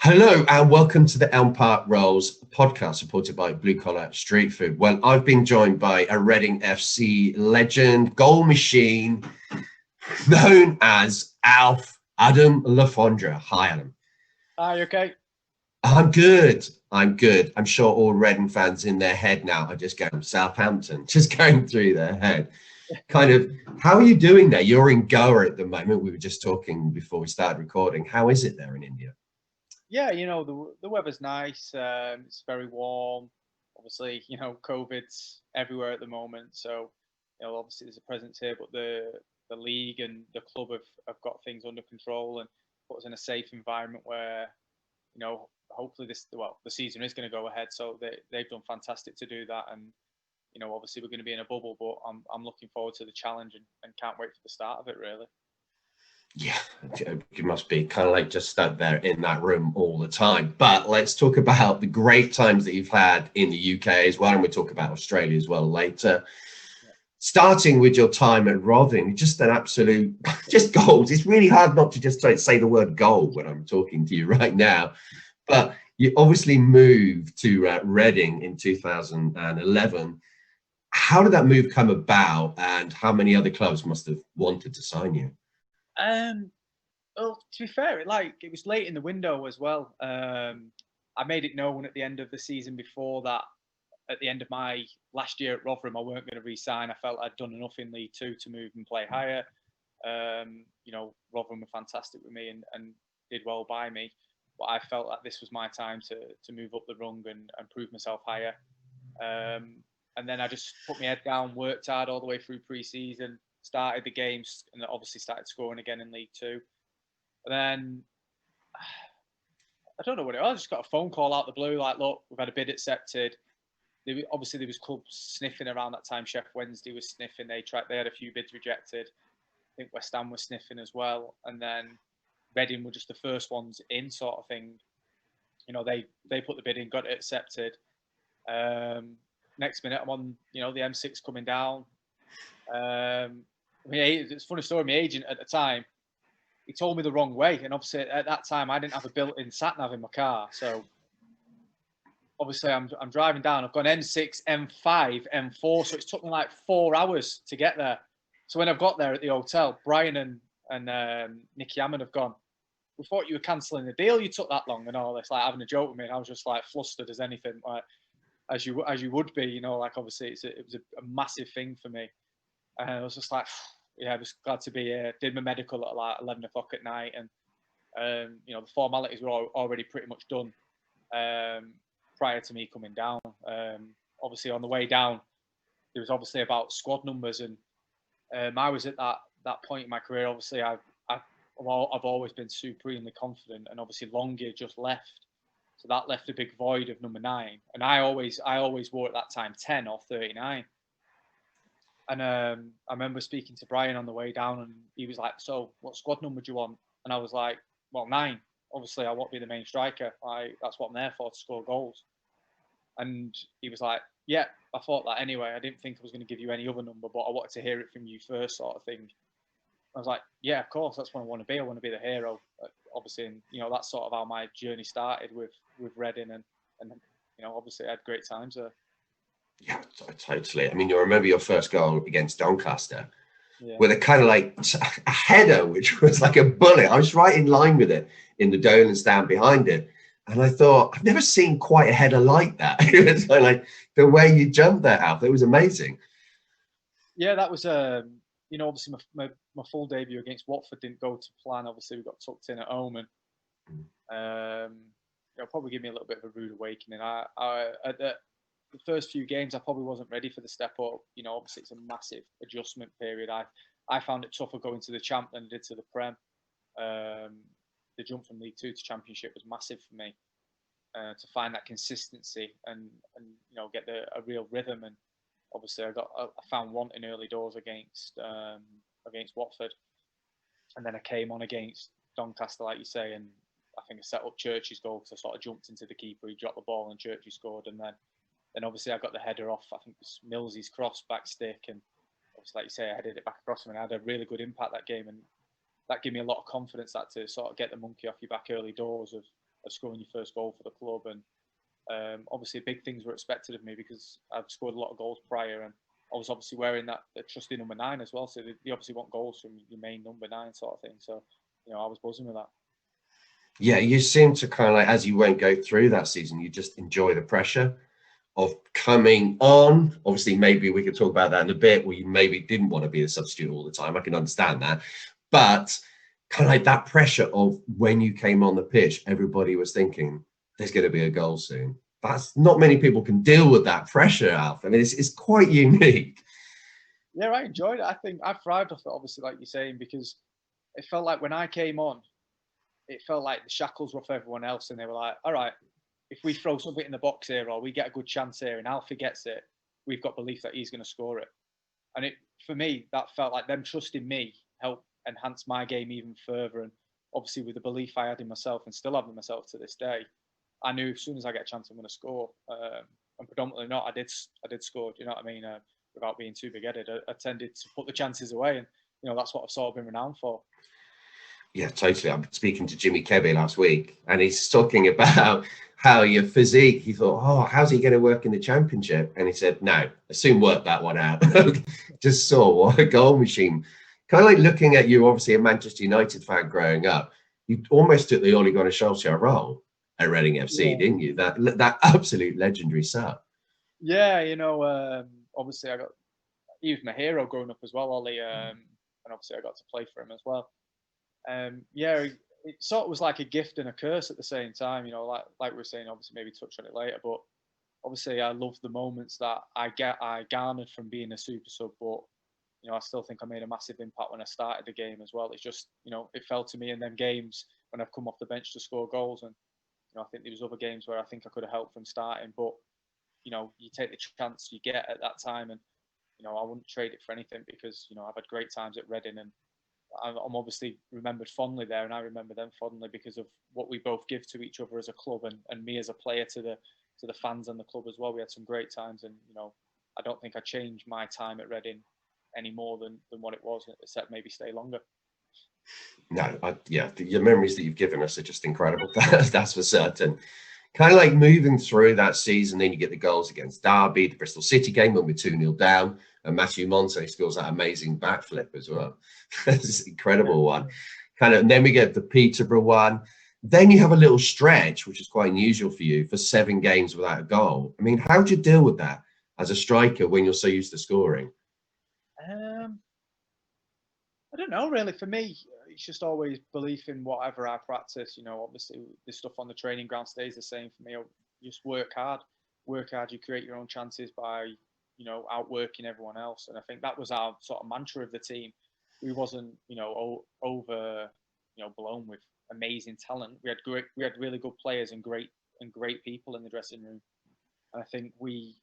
Hello and welcome to the Elm Park Royals podcast supported by Blue Collar Street Food. Well, I've been joined by a Reading FC legend, goal machine, known as Adam Le Fondre. Hi, Adam. Are you okay? I'm good. I'm good. I'm sure all Reading fans in their head now are just going Southampton, just going through their head. Kind of, how are you doing there? You're in Goa at the moment. We were just talking before we started recording. How is it there in India? Yeah, the weather's nice. It's very warm. Obviously, COVID's everywhere at the moment, so obviously there's a presence here, but the league and the club have got things under control and put us in a safe environment where hopefully the season is going to go ahead. So they've done fantastic to do that, and obviously we're going to be in a bubble, but I'm looking forward to the challenge and can't wait for the start of it really. Yeah, you must be kind of like just stuck there in that room all the time. But let's talk about the great times that you've had in the UK as well, and we'll talk about Australia as well later. Yeah. Starting with your time at Rotherham, just an absolute, just goals. It's really hard not to just say the word goal when I'm talking to you right now. But you obviously moved to Reading in 2011. How did that move come about, and how many other clubs must have wanted to sign you? Um, well, to be fair, it was late in the window as well. I made it known at the end of the season before that at the end of my last year at Rotherham, I weren't going to re-sign. I felt I'd done enough in League Two to move and play higher. Rotherham were fantastic with me and did well by me, but I felt that this was my time to move up the rung and prove myself higher. And then I just put my head down, worked hard all the way through pre-season, started the games, and obviously started scoring again in League Two. And then I don't know what it was. I just got a phone call out of the blue, like, look, we've had a bid accepted. Obviously, there was clubs sniffing around that time. Chef Wednesday was sniffing. They had a few bids rejected. I think West Ham was sniffing as well. And then Reading were just the first ones in, sort of thing. They put the bid in, got it accepted. Next minute, I'm on the M6 coming down. It's a funny story. My agent at the time, he told me the wrong way, and obviously at that time I didn't have a built-in sat nav in my car, so obviously I'm driving down. I've gone M6, M5, M4, so it's took me like 4 hours to get there. So when I've got there at the hotel, Brian and Nicky Hammond have gone, we thought you were cancelling the deal. You took that long and all this, like having a joke with me. And I was just like flustered as anything, like as you would be, like obviously it was a massive thing for me. And I was just like, yeah, I was glad to be here. Did my medical at like 11 o'clock at night, and the formalities were already pretty much done prior to me coming down. Obviously, on the way down, there was obviously about squad numbers, and I was at that point in my career. Obviously, I've always been supremely confident, and obviously Longyear just left, so that left a big void of number 9, and I always wore at that time 10 or 39. And I remember speaking to Brian on the way down, and he was like, "So, what squad number do you want?" And I was like, "Well, 9. Obviously, I won't be the main striker. That's what I'm there for, to score goals." And he was like, "Yeah, I thought that anyway. I didn't think I was going to give you any other number, but I wanted to hear it from you first, sort of thing." I was like, "Yeah, of course. That's what I want to be. I want to be the hero." Obviously, and that's sort of how my journey started with Reading, and obviously I had great times there. Yeah, totally. I mean, you remember your first goal against Doncaster Yeah. with a kind of like a header, which was like a bullet. I was right in line with it in the Dolan stand behind it. And I thought, I've never seen quite a header like that. It was like the way you jumped that out. It was amazing. Yeah, that was obviously my full debut against Watford didn't go to plan. Obviously, we got tucked in at home, and it'll probably give me a little bit of a rude awakening. At the first few games, I probably wasn't ready for the step up. Obviously it's a massive adjustment period. I found it tougher going to the Champ than I did to the Prem. The jump from League Two to Championship was massive for me. To find that consistency and get a real rhythm, and obviously I found wanting early doors against Watford, and then I came on against Doncaster, like you say, and I think I set up Churchy's goal because I sort of jumped into the keeper, he dropped the ball, and Churchy scored, and then obviously I got the header off, I think it was Millsy's cross back stick, and obviously, like you say, I headed it back across him, and I had a really good impact that game, and that gave me a lot of confidence that to sort of get the monkey off your back early doors of scoring your first goal for the club. And obviously, big things were expected of me because I've scored a lot of goals prior, and I was obviously wearing that trusty number 9 as well. So they obviously want goals from your main number 9 sort of thing. So I was buzzing with that. Yeah, you seem to kind of like, as you won't go through that season, you just enjoy the pressure of coming on. Obviously, maybe we could talk about that in a bit, where you maybe didn't want to be a substitute all the time. I can understand that. But kind of like that pressure of when you came on the pitch, everybody was thinking, there's going to be a goal soon. That's not many people can deal with that pressure, Alf. I mean, it's quite unique. Yeah, I enjoyed it. I think I thrived off it, obviously, like you're saying, because it felt like when I came on, it felt like the shackles were off everyone else, and they were like, all right, if we throw something in the box here or we get a good chance here and Alfie gets it, we've got belief that he's going to score it. And for me, that felt like them trusting me helped enhance my game even further. And obviously, with the belief I had in myself and still have in myself to this day, I knew as soon as I get a chance, I'm going to score. And predominantly not, I did score. Do you know what I mean? Without being too big-headed, I tended to put the chances away, and that's what I've sort of been renowned for. Yeah, totally. I'm speaking to Jimmy Kebby last week, and he's talking about how your physique. He thought, oh, how's he going to work in the Championship? And he said, no, I soon worked that one out. Just saw what a goal machine. Kind of like looking at you, obviously a Manchester United fan growing up. You almost took the Ole Gunnar Solskjaer role at Reading FC, didn't you? That absolute legendary sub. Yeah, obviously he was my hero growing up as well, Ollie, and obviously I got to play for him as well. Yeah, it sort of was like a gift and a curse at the same time. Like we were saying, obviously maybe touch on it later, but obviously I love the moments that I garnered from being a super sub. But I still think I made a massive impact when I started the game as well. It's just it fell to me in them games when I've come off the bench to score goals, and I think there was other games where I think I could have helped from starting, but you take the chance you get at that time, and I wouldn't trade it for anything because I've had great times at Reading, and I'm obviously remembered fondly there, and I remember them fondly because of what we both give to each other as a club, and me as a player to the fans and the club as well. We had some great times, and I don't think I changed my time at Reading any more than what it was, except maybe stay longer. No, your memories that you've given us are just incredible. That's for certain. Kind of like moving through that season, then you get the goals against Derby, the Bristol City game when we're 2-0 down, and Matthew Monte scores that amazing backflip as well. It's an incredible one. And then we get the Peterborough one. Then you have a little stretch, which is quite unusual for you, for 7 games without a goal. I mean, how do you deal with that as a striker when you're so used to scoring? I don't know, really. For me, it's just always belief in whatever I practice. Obviously, the stuff on the training ground stays the same for me. Just work hard. Work hard. You create your own chances by, outworking everyone else. And I think that was our sort of mantra of the team. We wasn't, over, blown with amazing talent. We had really good players and great people in the dressing room. And I think we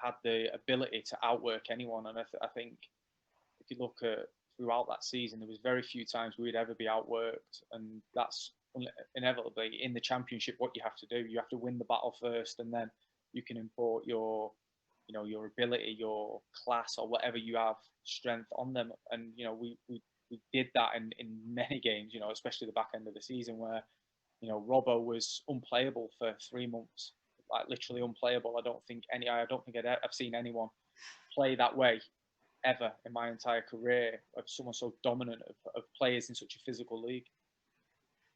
had the ability to outwork anyone. And I think if you look at throughout that season, there was very few times we'd ever be outworked, and that's inevitably in the Championship what you have to do. You have to win the battle first, and then you can import your ability, your class, or whatever you have strength on them. And we did that in many games, especially the back end of the season where Robbo was unplayable for 3 months, like literally unplayable. I don't think I've seen anyone play that way ever in my entire career, of someone so dominant of players in such a physical league.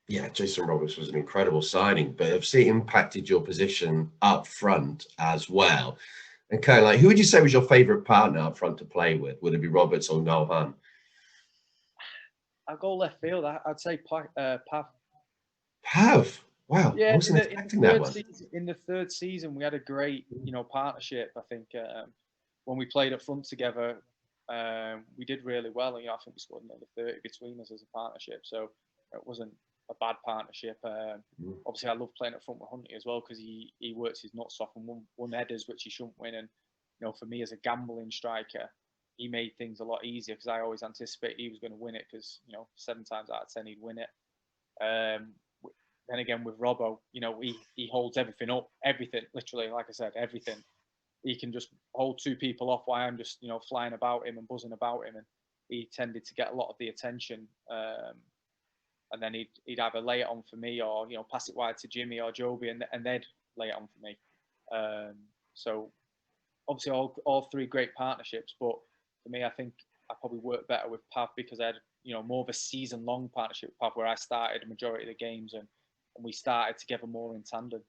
Yeah, Jason Roberts was an incredible signing, but obviously it impacted your position up front as well. And kind of like, who would you say was your favourite partner up front to play with? Would it be Roberts or Noel Hunt? I'll go left field. I'd say Pav. Pav? Wow, Yeah, I wasn't expecting that one. In the third season, we had a great, partnership. I think when we played up front together, we did really well. And, I think we scored nearly 30 between us as a partnership. So it wasn't a bad partnership. Obviously, I love playing up front with Hunty as well because he works his nuts off and won headers, which he shouldn't win. And, for me as a gambling striker, he made things a lot easier because I always anticipated he was going to win it because, 7 times out of 10 he'd win it. Then again with Robbo, he holds everything up, everything, literally, like I said, everything. He can just hold 2 people off while I'm just, flying about him and buzzing about him. And he tended to get a lot of the attention and then he'd either lay it on for me or pass it wide to Jimmy or Joby, and they'd lay it on for me. So obviously all three great partnerships, but for me, I think I probably worked better with Pav because I had more of a season-long partnership with Pav, where I started a majority of the games and we started together more in tandem.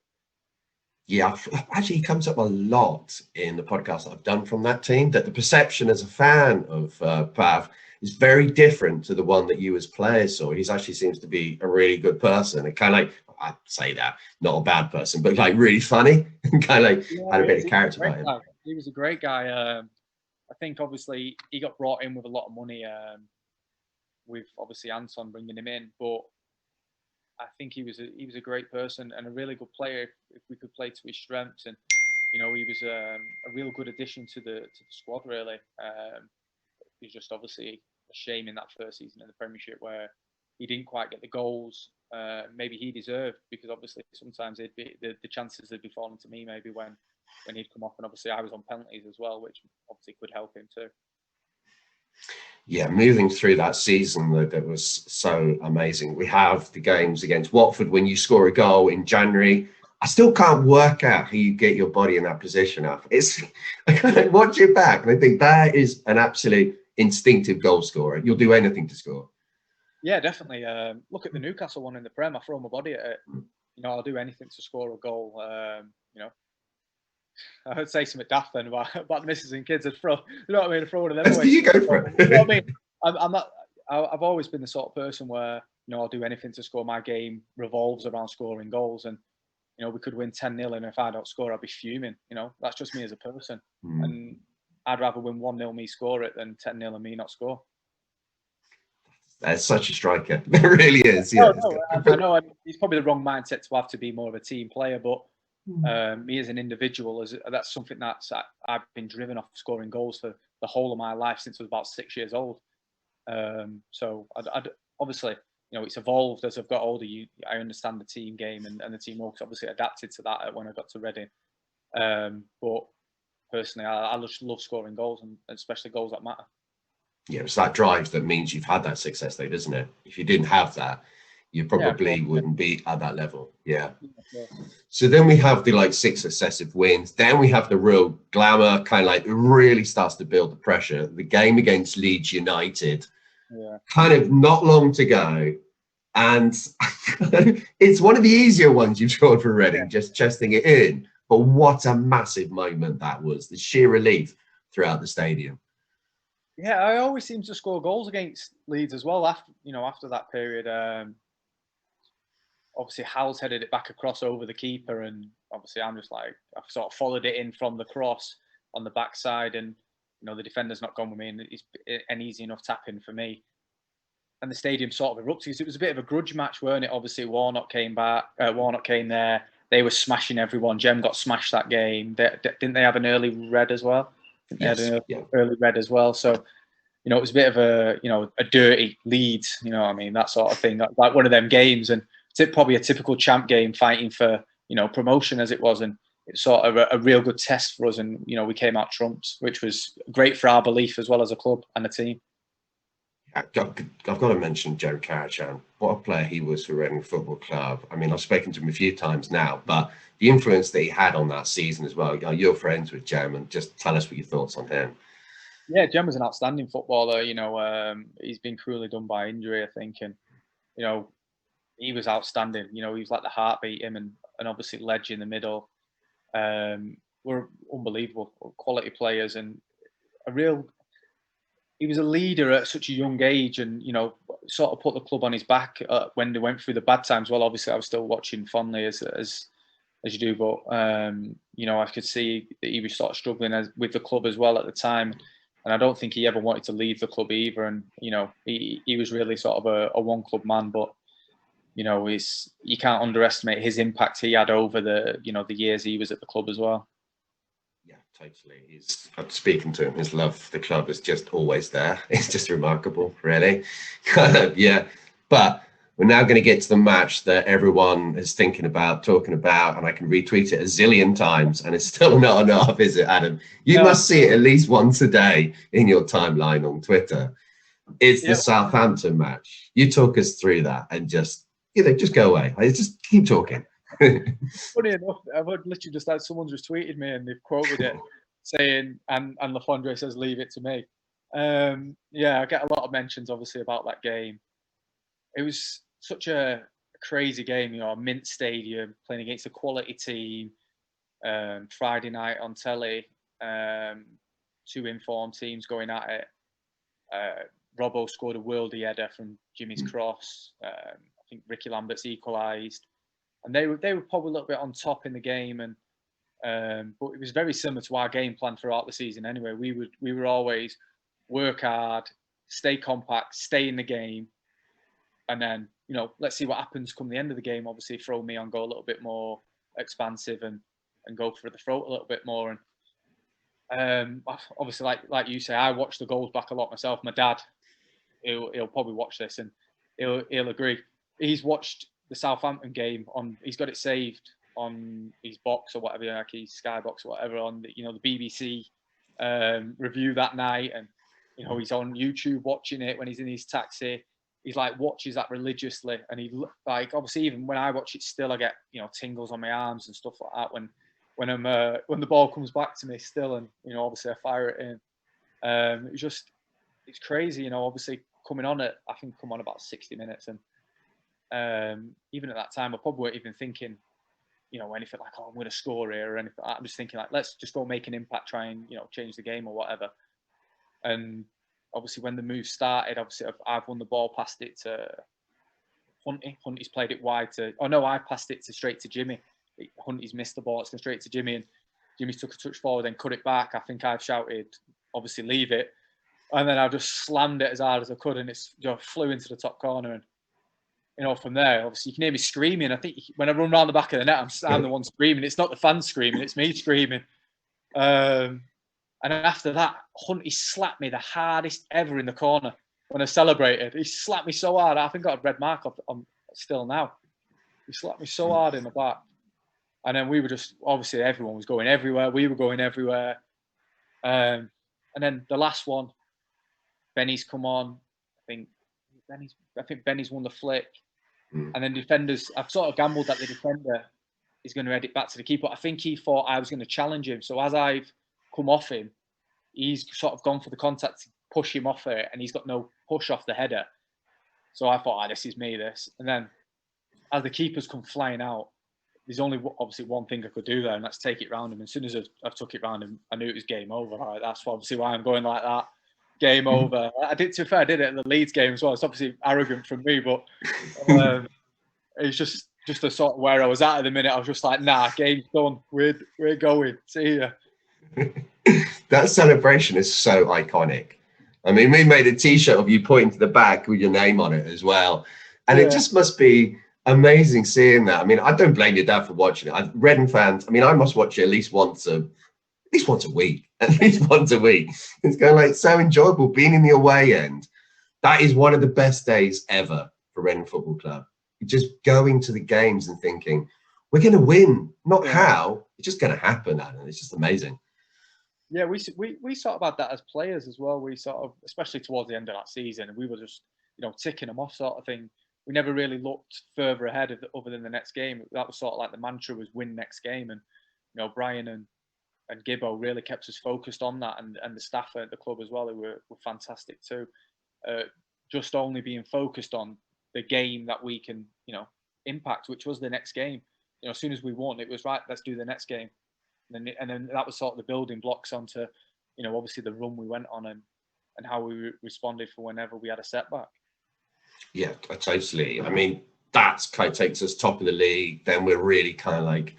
Yeah, actually, he comes up a lot in the podcast that I've done from that team, that the perception as a fan of Pav is very different to the one that you as players saw. He actually seems to be a really good person, and kind of like, I'd say that, not a bad person, but like really funny, and kind of like had a bit of character about him. He was a great guy. I think obviously he got brought in with a lot of money, with obviously Anton bringing him in, but I think he was a great person and a really good player if we could play to his strengths. And he was a real good addition to the squad. Really, it was just obviously a shame in that first season in the Premiership where he didn't quite get the goals maybe he deserved, because obviously sometimes the chances would be falling to me maybe when he'd come off, and obviously I was on penalties as well, which obviously could help him too. Yeah, moving through that season that was so amazing. We have the games against Watford when you score a goal in January. I still can't work out how you get your body in that position up. I kind of watch it back and I think that is an absolute instinctive goal scorer. You'll do anything to score. Yeah, definitely. Look at the Newcastle one in the Prem. I throw my body at it. I'll do anything to score a goal. I would say something daft then about the missus and kids. I'd throw, what I mean? I'd throw one of them away. You go for it. I mean? I'm not. I've always been the sort of person where I'll do anything to score. My game revolves around scoring goals, and we could win 10-0, and if I don't score, I'll be fuming. That's just me as a person, and I'd rather win 1-0 me score it than 10-0 and me not score. That's such a striker. It really is. Yeah. I know it's probably the wrong mindset to have to be more of a team player, but me as an individual, that's something that I've been driven off scoring goals for the whole of my life since I was about 6 years old. So I'd obviously, it's evolved as I've got older. I understand the team game and the teamwork's obviously adapted to that when I got to Reading. But personally, I just love scoring goals, and especially goals that matter. Yeah, it's that drive that means you've had that success, though, doesn't it? If you didn't have that, you probably wouldn't be at that level. Yeah. So then we have the 6 successive wins. Then we have the real glamour, kind of it really starts to build the pressure. The game against Leeds United, kind of not long to go. And it's one of the easier ones you've scored for Reading, just chesting it in. But what a massive moment that was. The sheer relief throughout the stadium. Yeah, I always seem to score goals against Leeds as well after that period. Obviously, Hal's headed it back across over the keeper, and obviously I've sort of followed it in from the cross on the backside, and the defender's not gone with me, and it's an easy enough tap in for me. And the stadium sort of erupted. It was a bit of a grudge match, weren't it? Obviously, Warnock came back. Warnock came there. They were smashing everyone. Jem got smashed that game. Didn't they have an early red as well? Yes, early red as well. So, it was a bit of a dirty Leeds, that sort of thing. Like one of them games, and it's probably a typical champ game fighting for, promotion as it was. And it's sort of a real good test for us. And, we came out trumps, which was great for our belief as well as a club and a team. I've got to mention Joe Carachan. What a player he was for Reading Football Club. I mean, I've spoken to him a few times now, but the influence that he had on that season as well. You're friends with Jem, and just tell us what your thoughts on him. Yeah, Jem was an outstanding footballer. He's been cruelly done by injury, I think, and he was outstanding. He was like the heartbeat, him and obviously Ledge in the middle. Were unbelievable quality players, and he was a leader at such a young age, and sort of put the club on his back when they went through the bad times. Well, obviously I was still watching fondly as you do, but I could see that he was sort of struggling with the club as well at the time, and I don't think he ever wanted to leave the club either. And he was really sort of a one club man, but you can't underestimate his impact he had over the years he was at the club as well. Yeah, totally. I'm speaking to him. His love for the club is just always there. It's just remarkable, really. Yeah, but we're now going to get to the match that everyone is talking about, and I can retweet it a zillion times, and it's still not enough, is it, Adam? You must see it at least once a day in your timeline on Twitter. It's the Yeah, Southampton match. You talk us through that and just, just go away. Just keep talking. funny enough, I've literally just had someone just tweeted me and they've quoted it saying, and Le Fondre says, "Leave it to me." Yeah, I get a lot of mentions obviously about that game. It was such a crazy game, a mint stadium playing against a quality team. Friday night on telly, two informed teams going at it. Robbo scored a worldie header from Jimmy's cross. I think Ricky Lambert's equalised, and they were probably a little bit on top in the game, and but it was very similar to our game plan throughout the season. Anyway, we were always work hard, stay compact, stay in the game, and then let's see what happens come the end of the game. Obviously, throw me on, go a little bit more expansive and go for the throat a little bit more. And obviously, like you say, I watch the goals back a lot myself. My dad, he'll probably watch this and he'll agree. He's watched the Southampton game he's got it saved on his box or whatever, like his Sky box or whatever, on the BBC review that night, and he's on YouTube watching it when he's in his taxi. He's like watches that religiously, and he like obviously even when I watch it still I get tingles on my arms and stuff like that when I'm when the ball comes back to me still, and obviously I fire it in. It's crazy, obviously coming on it. I think come on about 60 minutes, and even at that time I probably weren't even thinking anything like, oh, I'm going to score here or anything. I'm just thinking like, let's just go make an impact, try and change the game or whatever. And obviously when the move started, obviously I've won the ball, passed it to Hunty. Hunty's played it wide to. Oh no, I passed it straight to Jimmy. Hunty's missed the ball. It's gone straight to Jimmy, and Jimmy's took a touch forward, then cut it back. I think I've shouted, obviously leave it, and then I just slammed it as hard as I could, and it's flew into the top corner. And from there, obviously you can hear me screaming. I think when I run around the back of the net, I'm the one screaming. It's not the fans screaming; it's me screaming. And after that, Hunty slapped me the hardest ever in the corner when I celebrated. He slapped me so hard. I think I got a red mark on still now. He slapped me so hard in the back. And then we were just, obviously everyone was going everywhere. We were going everywhere. And then the last one, Benny's come on. I think Benny's won the flick. And then defenders, I've sort of gambled that the defender is going to head it back to the keeper. I think he thought I was going to challenge him. So as I've come off him, he's sort of gone for the contact to push him off it, and he's got no push off the header. So I thought, this is me, this. And then as the keeper's come flying out, there's only obviously one thing I could do there, and that's take it round him. As soon as I've took it round him, I knew it was game over. Right, that's obviously why I'm going like that. Game over. To be fair, I did it in the Leeds game as well. It's obviously arrogant from me, but it's just the sort of where I was at the minute. I was just like, nah, game's done. We're going. See ya. That celebration is so iconic. I mean, we made a T-shirt of you pointing to the back with your name on it as well, and it just must be amazing seeing that. I mean, I don't blame your dad for watching it. Reading fans. I mean, I must watch it at least once a week. At least once a week. It's kind of like so enjoyable being in the away end. That is one of the best days ever for Reading Football Club. Just going to the games and thinking we're going to win. Not how. It's just going to happen, Adam. It's just amazing. Yeah, we sort of had that as players as well. We sort of, especially towards the end of that season, we were just ticking them off sort of thing. We never really looked further ahead other than the next game. That was sort of like the mantra was win next game, and Brian and Gibbo really kept us focused on that, and the staff at the club as well, they were fantastic too. Just only being focused on the game that we can impact, which was the next game. As soon as we won, it was right. Let's do the next game. And then that was sort of the building blocks onto, obviously the run we went on and how we responded for whenever we had a setback. Yeah, totally. I mean, that kind of takes us top of the league. Then we're really kind of like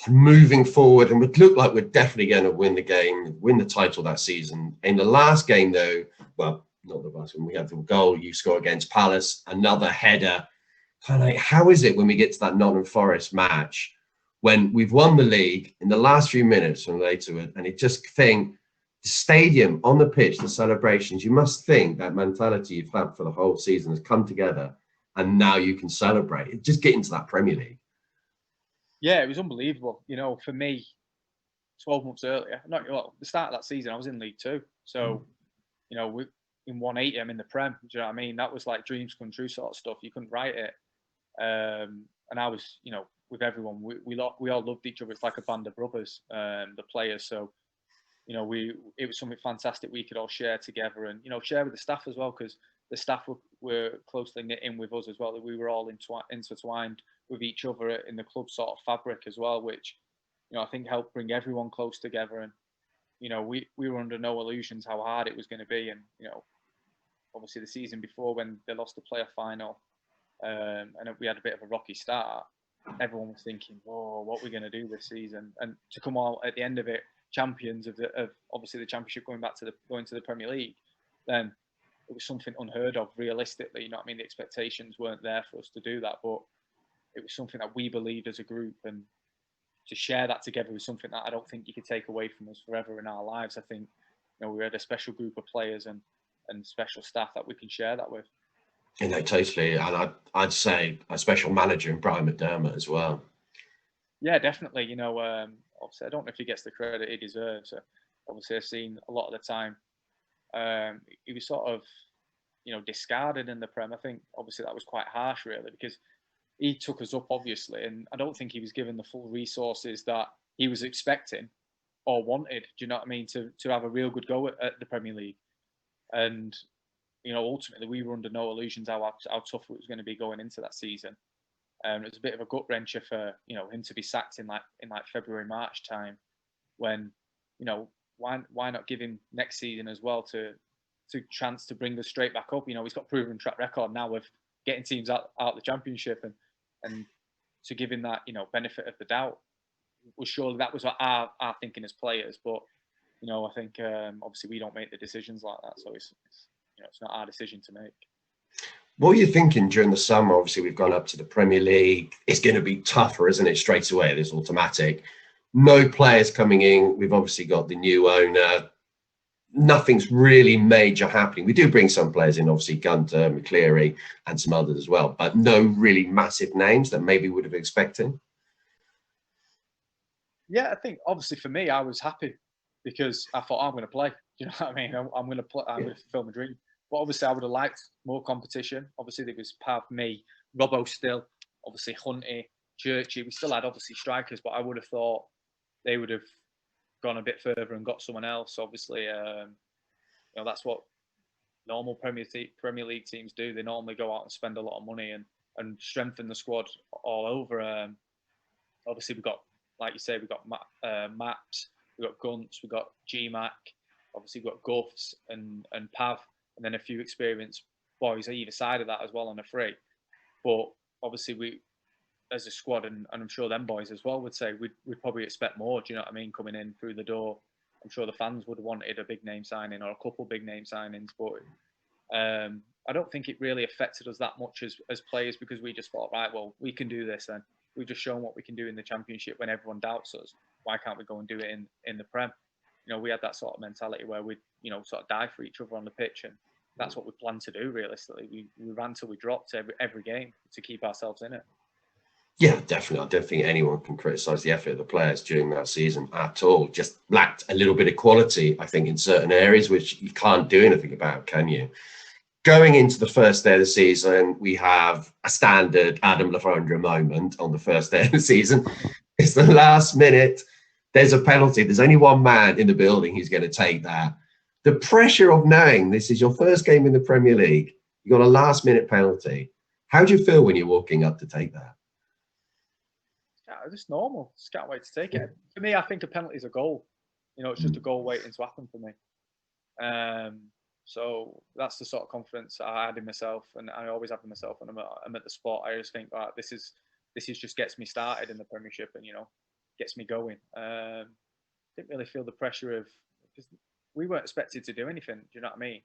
moving forward, and would look like we're definitely going to win the game, win the title that season. In the last game, though, well, not the last one, we had the goal you score against Palace, another header. Kind of like, how is it when we get to that Nottingham Forest match, when we've won the league in the last few minutes and later, and it just think the stadium on the pitch, the celebrations, you must think that mentality you've had for the whole season has come together, and now you can celebrate. Just get into that Premier League. Yeah, it was unbelievable. For me, 12 months earlier, the start of that season, I was in League Two. So, in 180, I'm in the Prem. Do you know what I mean? That was like dreams come true sort of stuff. You couldn't write it. And I was, with everyone, we all loved each other. It's like a band of brothers, the players. So, it was something fantastic we could all share together and, share with the staff as well, because the staff were closely knit in with us as well. We were all intertwined with each other in the club sort of fabric as well, which, I think helped bring everyone close together. And, we were under no illusions how hard it was going to be. And, obviously the season before when they lost the playoff final, and we had a bit of a rocky start, everyone was thinking, "Oh, what are we going to do this season?" And to come out at the end of it, champions of obviously the championship, going to the Premier League, then it was something unheard of realistically. The expectations weren't there for us to do that, but it was something that we believed as a group, and to share that together was something that I don't think you could take away from us forever in our lives. I think we had a special group of players and special staff that we can share that with. Totally. And I'd say a special manager in Brian McDermott as well. Yeah, definitely. Obviously, I don't know if he gets the credit he deserves. Obviously, I've seen a lot of the time he was sort of, discarded in the Prem. I think obviously that was quite harsh, really, because he took us up, obviously, and I don't think he was given the full resources that he was expecting or wanted. Do you know what I mean? To have a real good go at the Premier League, and ultimately we were under no illusions how tough it was going to be going into that season. It was a bit of a gut wrencher for him to be sacked in February, March time, when why not give him next season as well to chance to bring us straight back up. He's got proven track record now of getting teams out the Championship, and to give him that benefit of the doubt. Well, surely that was our thinking as players, but I think obviously we don't make the decisions like that, so it's not our decision to make. What were you thinking during the summer? Obviously, we've gone up to the Premier League. It's going to be tougher, isn't it? Straight away, there's automatic. No players coming in. We've obviously got the new owner. Nothing's really major happening. We do bring some players in, obviously Gunter, McCleary, and some others as well, but no really massive names that maybe would have expected. Yeah, I think obviously for me, I was happy because I thought I'm going to play. Do you know what I mean? I'm going to play. I'm going to fulfill my dream. But obviously, I would have liked more competition. Obviously, there was part of me, Robbo still, obviously Hunty, Churchy. We still had obviously strikers, but I would have thought they would have gone a bit further and got someone else. Obviously, that's what normal Premier League teams do. They normally go out and spend a lot of money and strengthen the squad all over. Obviously, we've got, like you say, we've got Maps, we've got Gunts, we've got GMAC, obviously we've got Guffs and Pav, and then a few experienced boys either side of that as well on a free. But obviously we, as a squad, and I'm sure them boys as well would say, we'd probably expect more, do you know what I mean, coming in through the door. I'm sure the fans would have wanted a big name signing or a couple big name signings, but I don't think it really affected us that much as players, because we just thought, right, well, we can do this, and we've just shown what we can do in the Championship when everyone doubts us. Why can't we go and do it in the Prem? We had that sort of mentality where we'd, sort of die for each other on the pitch, and that's what we planned to do, realistically. We ran till we dropped every game to keep ourselves in it. Yeah, definitely. I don't think anyone can criticise the effort of the players during that season at all. Just lacked a little bit of quality, I think, in certain areas, which you can't do anything about, can you? Going into the first day of the season, we have a standard Adam Le Fondre moment on the first day of the season. It's the last minute. There's a penalty. There's only one man in the building who's going to take that. The pressure of knowing this is your first game in the Premier League, you got a last minute penalty. How do you feel when you're walking up to take that? Yeah, just normal. Just can't wait to take it. For me, I think a penalty is a goal. It's just a goal waiting to happen for me. So that's the sort of confidence I had in myself, and I always have in myself when I'm at the spot. I just think, right, this is just gets me started in the Premiership, and gets me going. Didn't really feel the pressure of, because we weren't expected to do anything. Do you know what I mean?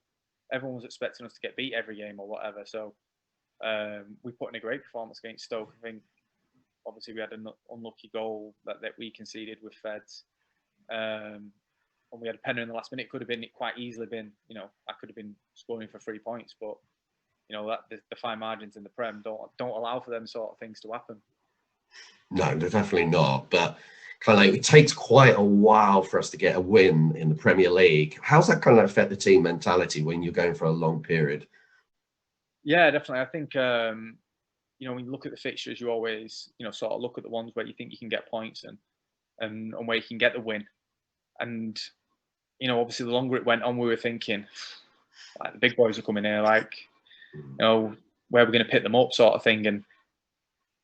Everyone was expecting us to get beat every game or whatever. So we put in a great performance against Stoke. I think obviously we had an unlucky goal that we conceded with Feds. And we had a penalty in the last minute. It could have been quite easily been, I could have been scoring for 3 points, but that the fine margins in the Prem don't allow for them sort of things to happen. No, they're definitely not. But kind of like it takes quite a while for us to get a win in the Premier League. How's that kind of affect the team mentality when you're going for a long period? Yeah, definitely. I think when you look at the fixtures, you always sort of look at the ones where you think you can get points and where you can get the win. And obviously, the longer it went on, we were thinking, like, the big boys are coming here, like, where we're going to pick them up, sort of thing. And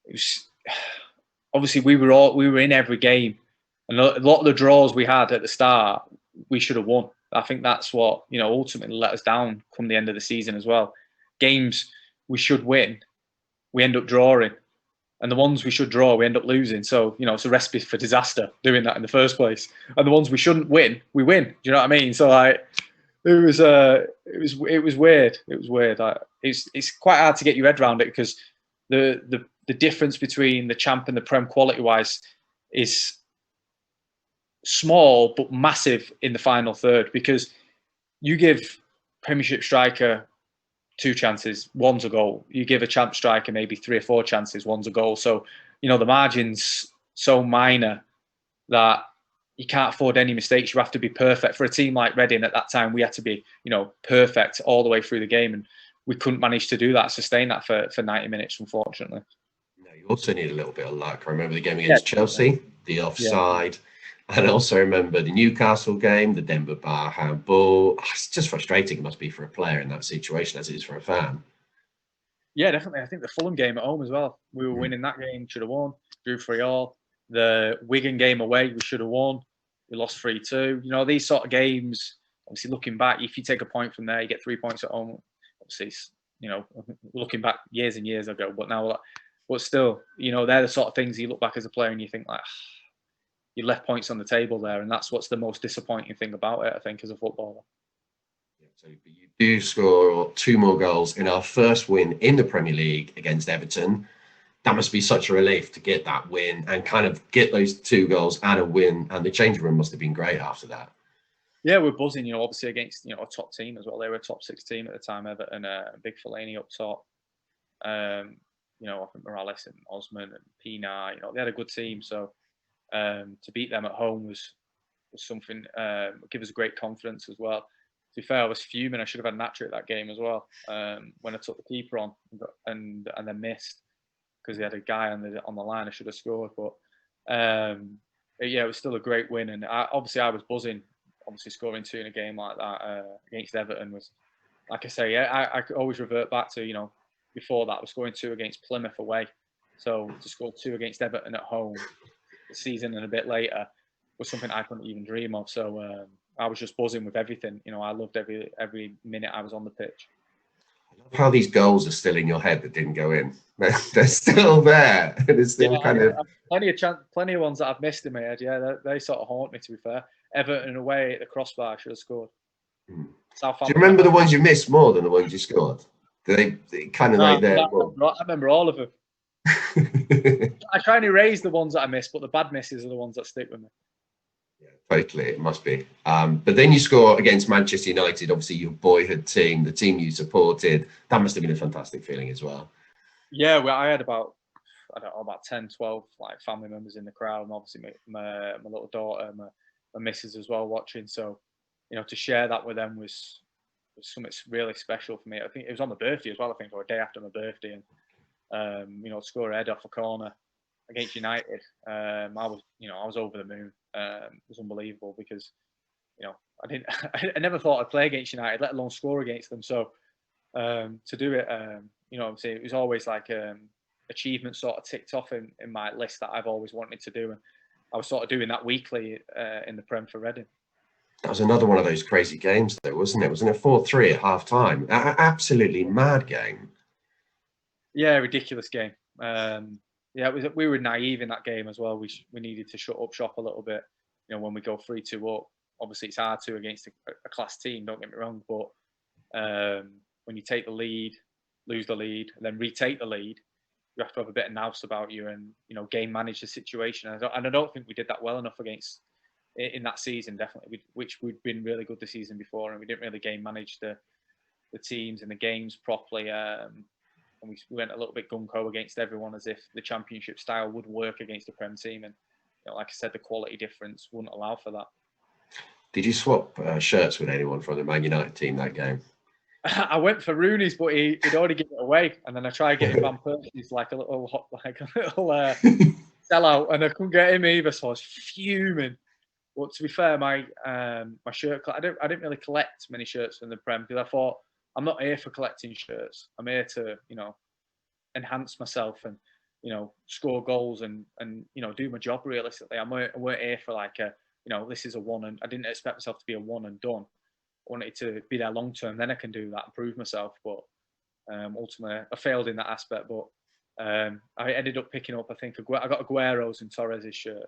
it was obviously we were in every game, and a lot of the draws we had at the start, we should have won. I think that's what ultimately let us down come the end of the season as well. Games we should win, we end up drawing, and the ones we should draw, we end up losing. So it's a recipe for disaster doing that in the first place. And the ones we shouldn't win, we win. Do you know what I mean? So it was weird. It was weird. It's quite hard to get your head around it, because the difference between the champ and the Prem quality wise is small but massive in the final third, because you give Premiership striker 2 chances, one's a goal. You give a champ striker maybe 3 or 4 chances, one's a goal. So the margin's so minor that you can't afford any mistakes. You have to be perfect. For a team like Reading at that time, we had to be perfect all the way through the game, and we couldn't manage to do that, sustain that for 90 minutes, unfortunately. No, you also need a little bit of luck. I remember the game against Chelsea, the offside. And I also remember the Newcastle game, the Denver Bar handball. It's just frustrating. It must be for a player in that situation as it is for a fan. Yeah, definitely. I think the Fulham game at home as well. We were winning that game, should have won. Drew 3-3. The Wigan game away, we should have won. We lost 3-2. These sort of games, obviously looking back, if you take a point from there, you get 3 points at home. Obviously, looking back years and years ago, but still, they're the sort of things you look back as a player and you think, like, you left points on the table there, and that's what's the most disappointing thing about it, I think, as a footballer. Yeah, so you do score 2 more goals in our first win in the Premier League against Everton. That must be such a relief to get that win and kind of get those 2 goals and a win, and the changing room must have been great after that. Yeah, we're buzzing, obviously against a top team as well. They were a top 6 team at the time, Everton, big Fellaini up top. I think Morales and Osman and Pina, they had a good team, so to beat them at home was something, give us great confidence as well. To be fair, I was fuming. I should have had an hat-trick that game as well, when I took the keeper on and then missed, because he had a guy on the line. I should have scored, but it was still a great win. And I was buzzing. Obviously, scoring 2 in a game like that against Everton was, like I say, I always revert back to before that, I was scoring 2 against Plymouth away. So to score 2 against Everton at home, the season and a bit later, was something I couldn't even dream of. So I was just buzzing with everything. I loved every minute I was on the pitch. I love how these goals are still in your head that didn't go in. They're still there. They're still plenty of ones that I've missed in my head. Yeah, they sort of haunt me, to be fair. Everton away at the crossbar, should have scored. Do you remember the ones you missed more than the ones you scored? They kind of like there. I remember all of them. I try and erase the ones that I miss, but the bad misses are the ones that stick with me. Yeah, totally. It must be. But then you score against Manchester United, obviously your boyhood team, the team you supported. That must have been a fantastic feeling as well. Yeah, well, I had about 10, 12 like family members in the crowd, and obviously my little daughter, my missus as well watching. So, to share that with them was something really special for me. I think it was on my birthday as well, I think, or a day after my birthday. And score a head off a corner against United. I was over the moon. It was unbelievable, because I never thought I'd play against United, let alone score against them. So to do it, obviously it was always like achievement sort of ticked off in my list that I've always wanted to do, and I was sort of doing that weekly in the Prem for Reading. That was another one of those crazy games, though, wasn't it? Wasn't it 4-3 at half time? Absolutely mad game. Yeah, ridiculous game. We were naive in that game as well. We needed to shut up shop a little bit. When we go 3-2 up, obviously it's hard to against a class team. Don't get me wrong, but when you take the lead, lose the lead, and then retake the lead, you have to have a bit of nous about you and game manage the situation. And I don't think we did that well enough in that season, definitely, which we'd been really good the season before, and we didn't really game manage the teams and the games properly. And we went a little bit gung-ho against everyone, as if the championship style would work against the Prem team, and like I said, the quality difference wouldn't allow for that. Did you swap shirts with anyone from the Man United team that game? I went for Rooney's, but he'd already given it away, and then I tried getting Van Persie's like a little sellout, and I couldn't get him either, so I was fuming. But to be fair, my shirt, I didn't really collect many shirts from the Prem, because I thought, I'm not here for collecting shirts. I'm here to, enhance myself and, score goals and do my job realistically. I weren't here for like this is a one, and I didn't expect myself to be a one and done. I wanted to be there long term, then I can do that and prove myself. But ultimately, I failed in that aspect. But I ended up picking up, I think, I got Aguero's and Torres's shirt.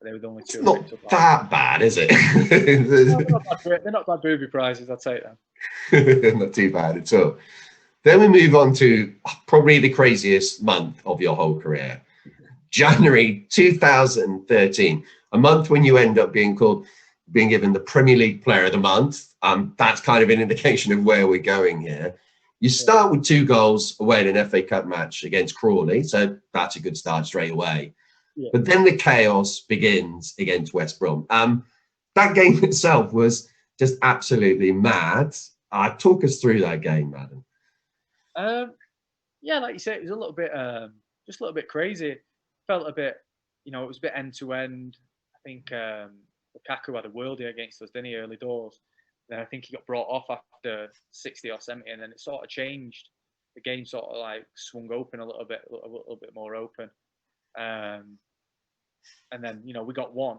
They were the only two. It's not that bad, is it? They're not bad booby prizes, I'll take them. Not too bad at all. Then we move on to probably the craziest month of your whole career. January 2013, a month when you end up being given the Premier League Player of the Month. That's kind of an indication of where we're going here. You start with 2 goals away in an FA Cup match against Crawley, so that's a good start straight away. Yeah. But then the chaos begins against West Brom. That game itself was just absolutely mad. Talk us through that game, Adam. Yeah, like you said, it was a little bit, just a little bit crazy. It felt a bit, it was a bit end to end. I think Lukaku had a worldie against us, didn't he, early doors? Then I think he got brought off after 60 or 70, and then it sort of changed. The game sort of like swung open a little bit more open. And then, we got one.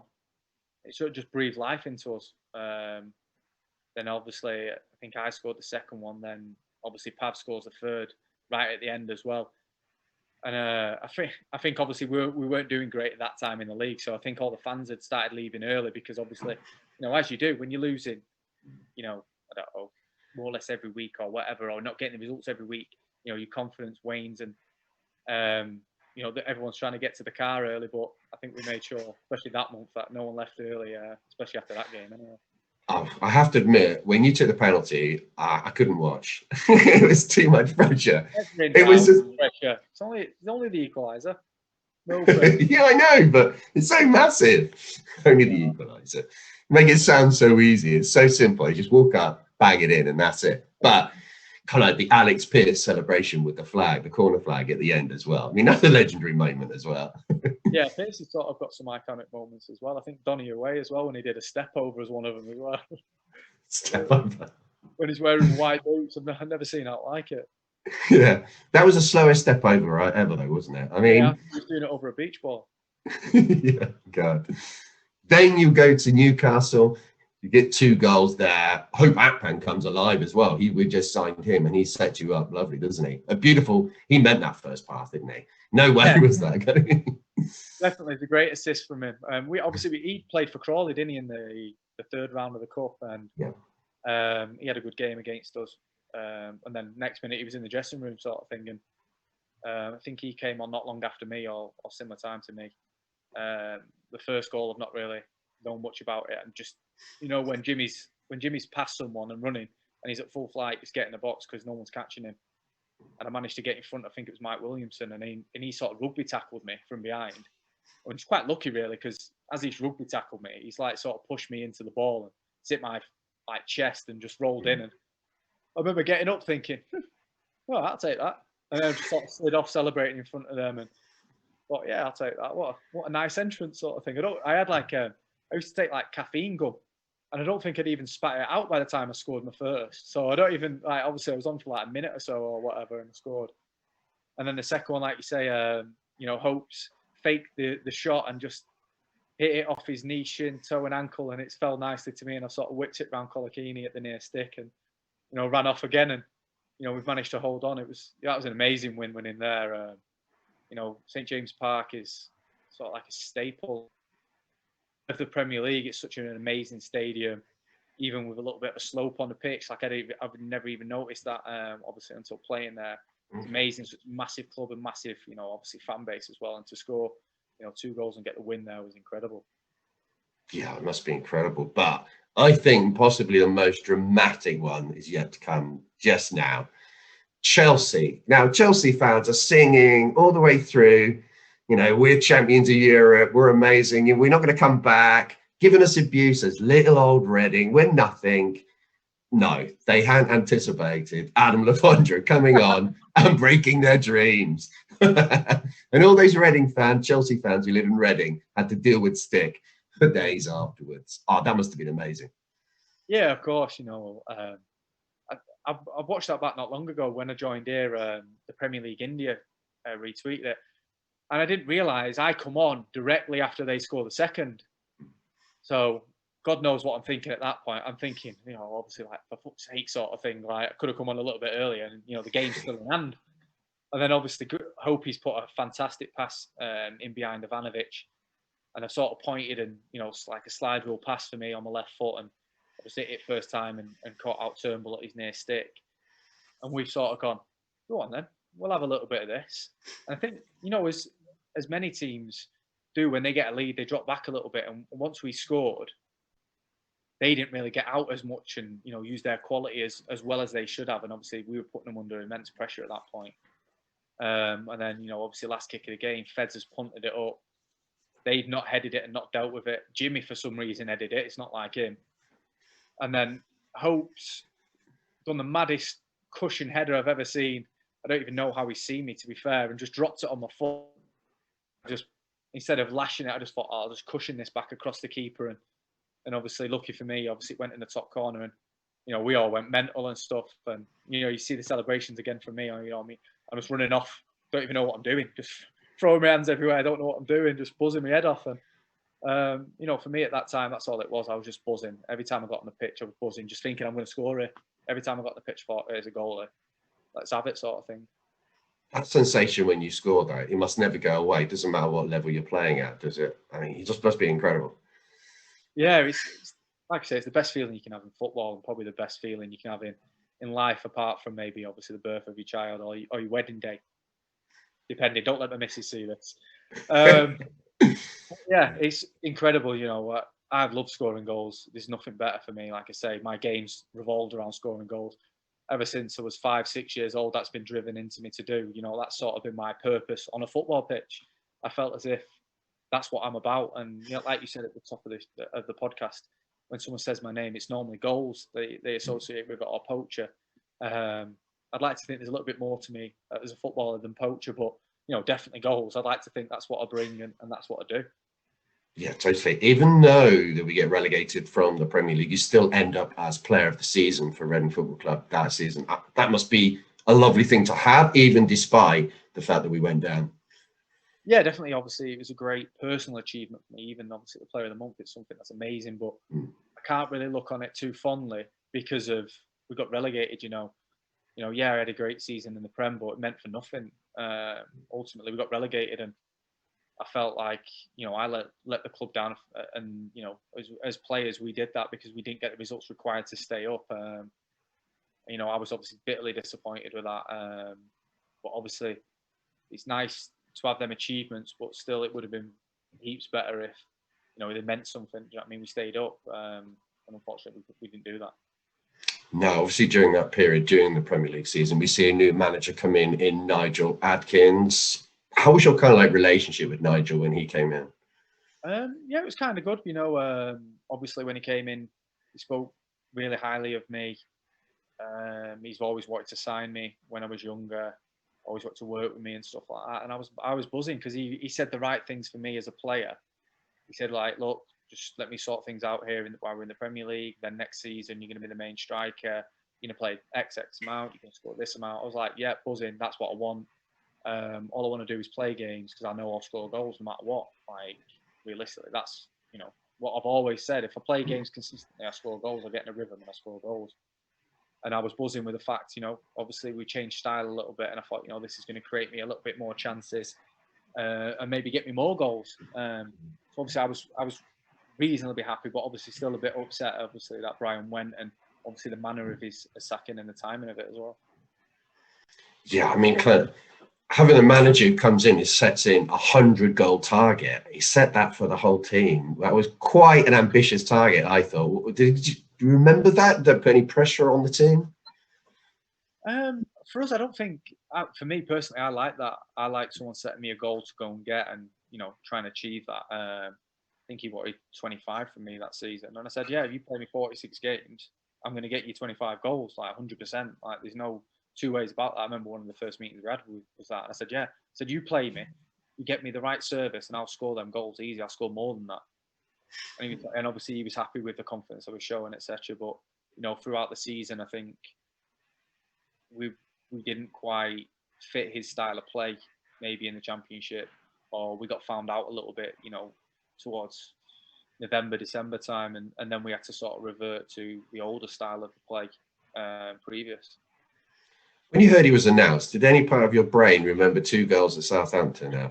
It sort of just breathed life into us. Then obviously, I think I scored the second one. Then obviously Pav scores the third right at the end as well. And I think obviously we weren't doing great at that time in the league. So I think all the fans had started leaving early because obviously, as you do when you're losing, I don't know, more or less every week or whatever, or not getting the results every week, your confidence wanes and, that everyone's trying to get to the car early. But I think we made sure, especially that month, that no one left early, especially after that game anyway. I have to admit, when you took the penalty, I couldn't watch. It was too much pressure. It was just pressure. It's only the equaliser. No yeah, I know, but it's so massive. Only the equaliser. Make it sound so easy. It's so simple. You just walk up, bang it in, and that's it. But kind of like the Alex Pearce celebration with the flag, the corner flag at the end as well. I mean, that's a legendary moment as well. Yeah, Pearce has sort of got some iconic moments as well. I think Donny away as well when he did a step over as one of them as well. Step over. When he's wearing white boots, I've never seen out like it. Yeah, that was the slowest step over ever though, wasn't it? I mean, yeah, he was doing it over a beach ball. Yeah, God. Then you go to Newcastle. You get 2 goals there. Hope Akpan comes alive as well. We just signed him and he set you up lovely, doesn't he? A beautiful, he meant that first pass, didn't he? No way was that. Definitely the great assist from him. He played for Crawley, didn't he, in the 3rd round of the cup, and he had a good game against us. And then next minute he was in the dressing room sort of thing, and I think he came on not long after me or similar time to me. The first goal I've not really known much about it, and just when Jimmy's past someone and running and he's at full flight, he's getting the box because no one's catching him, and I managed to get in front. I think it was Mike Williamson, and he sort of rugby tackled me from behind. I'm just quite lucky really, because as he's rugby tackled me, he's like sort of pushed me into the ball and hit my chest and just rolled in. And I remember getting up thinking, well, I'll take that, and then I just sort of slid off celebrating in front of them and thought, yeah, I'll take that. What a nice entrance sort of thing. I used to take caffeine gum, and I don't think I'd even spat it out by the time I scored my first. So I don't even obviously I was on for a minute or so or whatever, and I scored. And then the second one, like you say, Hopes faked the shot and just hit it off his knee, shin, toe, and ankle, and it fell nicely to me. And I sort of whipped it round Colakini at the near stick, and ran off again. And we've managed to hold on. That was an amazing win in there. St James Park is sort of like a staple of the Premier League. It's such an amazing stadium, even with a little bit of a slope on the pitch. I've never even noticed that, obviously, until playing there. It's amazing. Such a massive club and massive, obviously fan base as well. And to score, 2 goals and get the win there was incredible. Yeah, it must be incredible. But I think possibly the most dramatic one is yet to come just now. Chelsea. Now, Chelsea fans are singing all the way through. You know, we're champions of Europe. We're amazing. And we're not going to come back. Giving us abuse as little old Reading. We're nothing. No, they hadn't anticipated Adam Le Fondre coming on and breaking their dreams. And all those Reading fans, Chelsea fans who live in Reading had to deal with stick for days afterwards. Oh, that must have been amazing. Yeah, of course. You know, I watched that back not long ago when I joined here. The Premier League India retweeted it. And I didn't realise I come on directly after they score the second. So God knows what I'm thinking at that point. I'm thinking, you know, obviously, like, for fuck's sake sort of thing. Like, I could have come on a little bit earlier and, you know, the game's still in hand. And then obviously, hope he's put a fantastic pass in behind Ivanovic. And I sort of pointed and, you know, it's like a slide rule pass for me on my left foot. And obviously hit it first time and caught out Turnbull at his near stick. And we've sort of gone, go on then, we'll have a little bit of this. And I think, you know, as many teams do when they get a lead, they drop back a little bit. And once we scored, they didn't really get out as much and, you know, use their quality as well as they should have. And obviously we were putting them under immense pressure at that point. And then, you know, obviously last kick of the game, Feds has punted it up. They'd not headed it and not dealt with it. Jimmy, for some reason, headed it. It's not like him. And then Hope's done the maddest cushion header I've ever seen. I don't even know how he's seen me, to be fair, and just dropped it on my foot. Just instead of lashing it, I just thought, I'll just cushion this back across the keeper. And obviously, lucky for me, obviously it went in the top corner. And, you know, we all went mental and stuff. And, you know, you see the celebrations again from me. You know what I mean? I'm just running off. Don't even know what I'm doing. Just throwing my hands everywhere. I don't know what I'm doing. Just buzzing my head off. And, you know, for me at that time, that's all it was. I was just buzzing. Every time I got on the pitch, I was buzzing, just thinking I'm going to score it. Every time I got on the pitch, I thought, there's a goal. Let's have it, sort of thing. That sensation when you score, though, it must never go away. It doesn't matter what level you're playing at, does it? I mean, it just must be incredible. Yeah, it's like I say, it's the best feeling you can have in football and probably the best feeling you can have in life, apart from maybe obviously the birth of your child or your wedding day. Depending, don't let the missus see this. Yeah, it's incredible. You know, I've loved scoring goals. There's nothing better for me. Like I say, my game's revolved around scoring goals. Ever since I was 5-6 years old, that's been driven into me to do. You know, that's sort of been my purpose on a football pitch. I felt as if that's what I'm about. And, you know, like you said at the top of the podcast, when someone says my name, it's normally goals they associate with it or poacher. I'd like to think there's a little bit more to me as a footballer than poacher, but, you know, definitely goals. I'd like to think that's what I bring and that's what I do. Yeah, totally. Even though that we get relegated from the Premier League, you still end up as player of the season for Reading Football Club that season. That must be a lovely thing to have, even despite the fact that we went down. Yeah, definitely. Obviously, it was a great personal achievement for me. Even obviously the Player of the Month is something that's amazing, but I can't really look on it too fondly because of we got relegated. You know, yeah, I had a great season in the Prem, but it meant for nothing. Ultimately, we got relegated, and I felt like, you know, I let the club down, and, you know, as players, we did that because we didn't get the results required to stay up. You know, I was obviously bitterly disappointed with that. But obviously, it's nice to have them achievements, but still, it would have been heaps better if, you know, it meant something. Do you know what I mean? We stayed up, and unfortunately, we didn't do that. No, obviously during that period, during the Premier League season, we see a new manager come in Nigel Adkins. How was your kind of like relationship with Nigel when he came in? Yeah, it was kind of good. You know, obviously when he came in, he spoke really highly of me. He's always wanted to sign me when I was younger, always wanted to work with me and stuff like that. And I was buzzing because he said the right things for me as a player. He said, like, look, just let me sort things out here while we're in the Premier League. Then next season, you're going to be the main striker. You're going to play X amount. You're going to score this amount. I was like, yeah, buzzing. That's what I want. All I want to do is play games because I know I'll score goals no matter what. Like, realistically, that's, you know, what I've always said. If I play games consistently, I score goals. I get in a rhythm and I score goals. And I was buzzing with the fact, you know, obviously we changed style a little bit, and I thought, you know, this is going to create me a little bit more chances and maybe get me more goals. So obviously I was reasonably happy, but obviously still a bit upset, obviously, that Brian went, and obviously the manner of his sacking and the timing of it as well. Yeah, I mean, kind of having a manager who comes in and sets in 100-goal target. He set that for the whole team. That was quite an ambitious target, I thought. Do you remember that? Did that put any pressure on the team? for us, I don't think. For me personally, I like that. I like someone setting me a goal to go and get, and try and achieve that. I think he wanted 25 from me that season, and I said, yeah, if you play me 46 games, I'm going to get you 25 goals, like 100%. Like there's no two ways about that. I remember one of the first meetings we had was that. And I said, yeah. I said, you play me, you get me the right service, and I'll score them goals easy. I'll score more than that. And obviously he was happy with the confidence I was showing, etc. But throughout the season, I think we didn't quite fit his style of play, maybe in the championship, or we got found out a little bit, towards November, December time, and then we had to sort of revert to the older style of the play previous. When you heard he was announced, did any part of your brain remember 2 goals at Southampton now?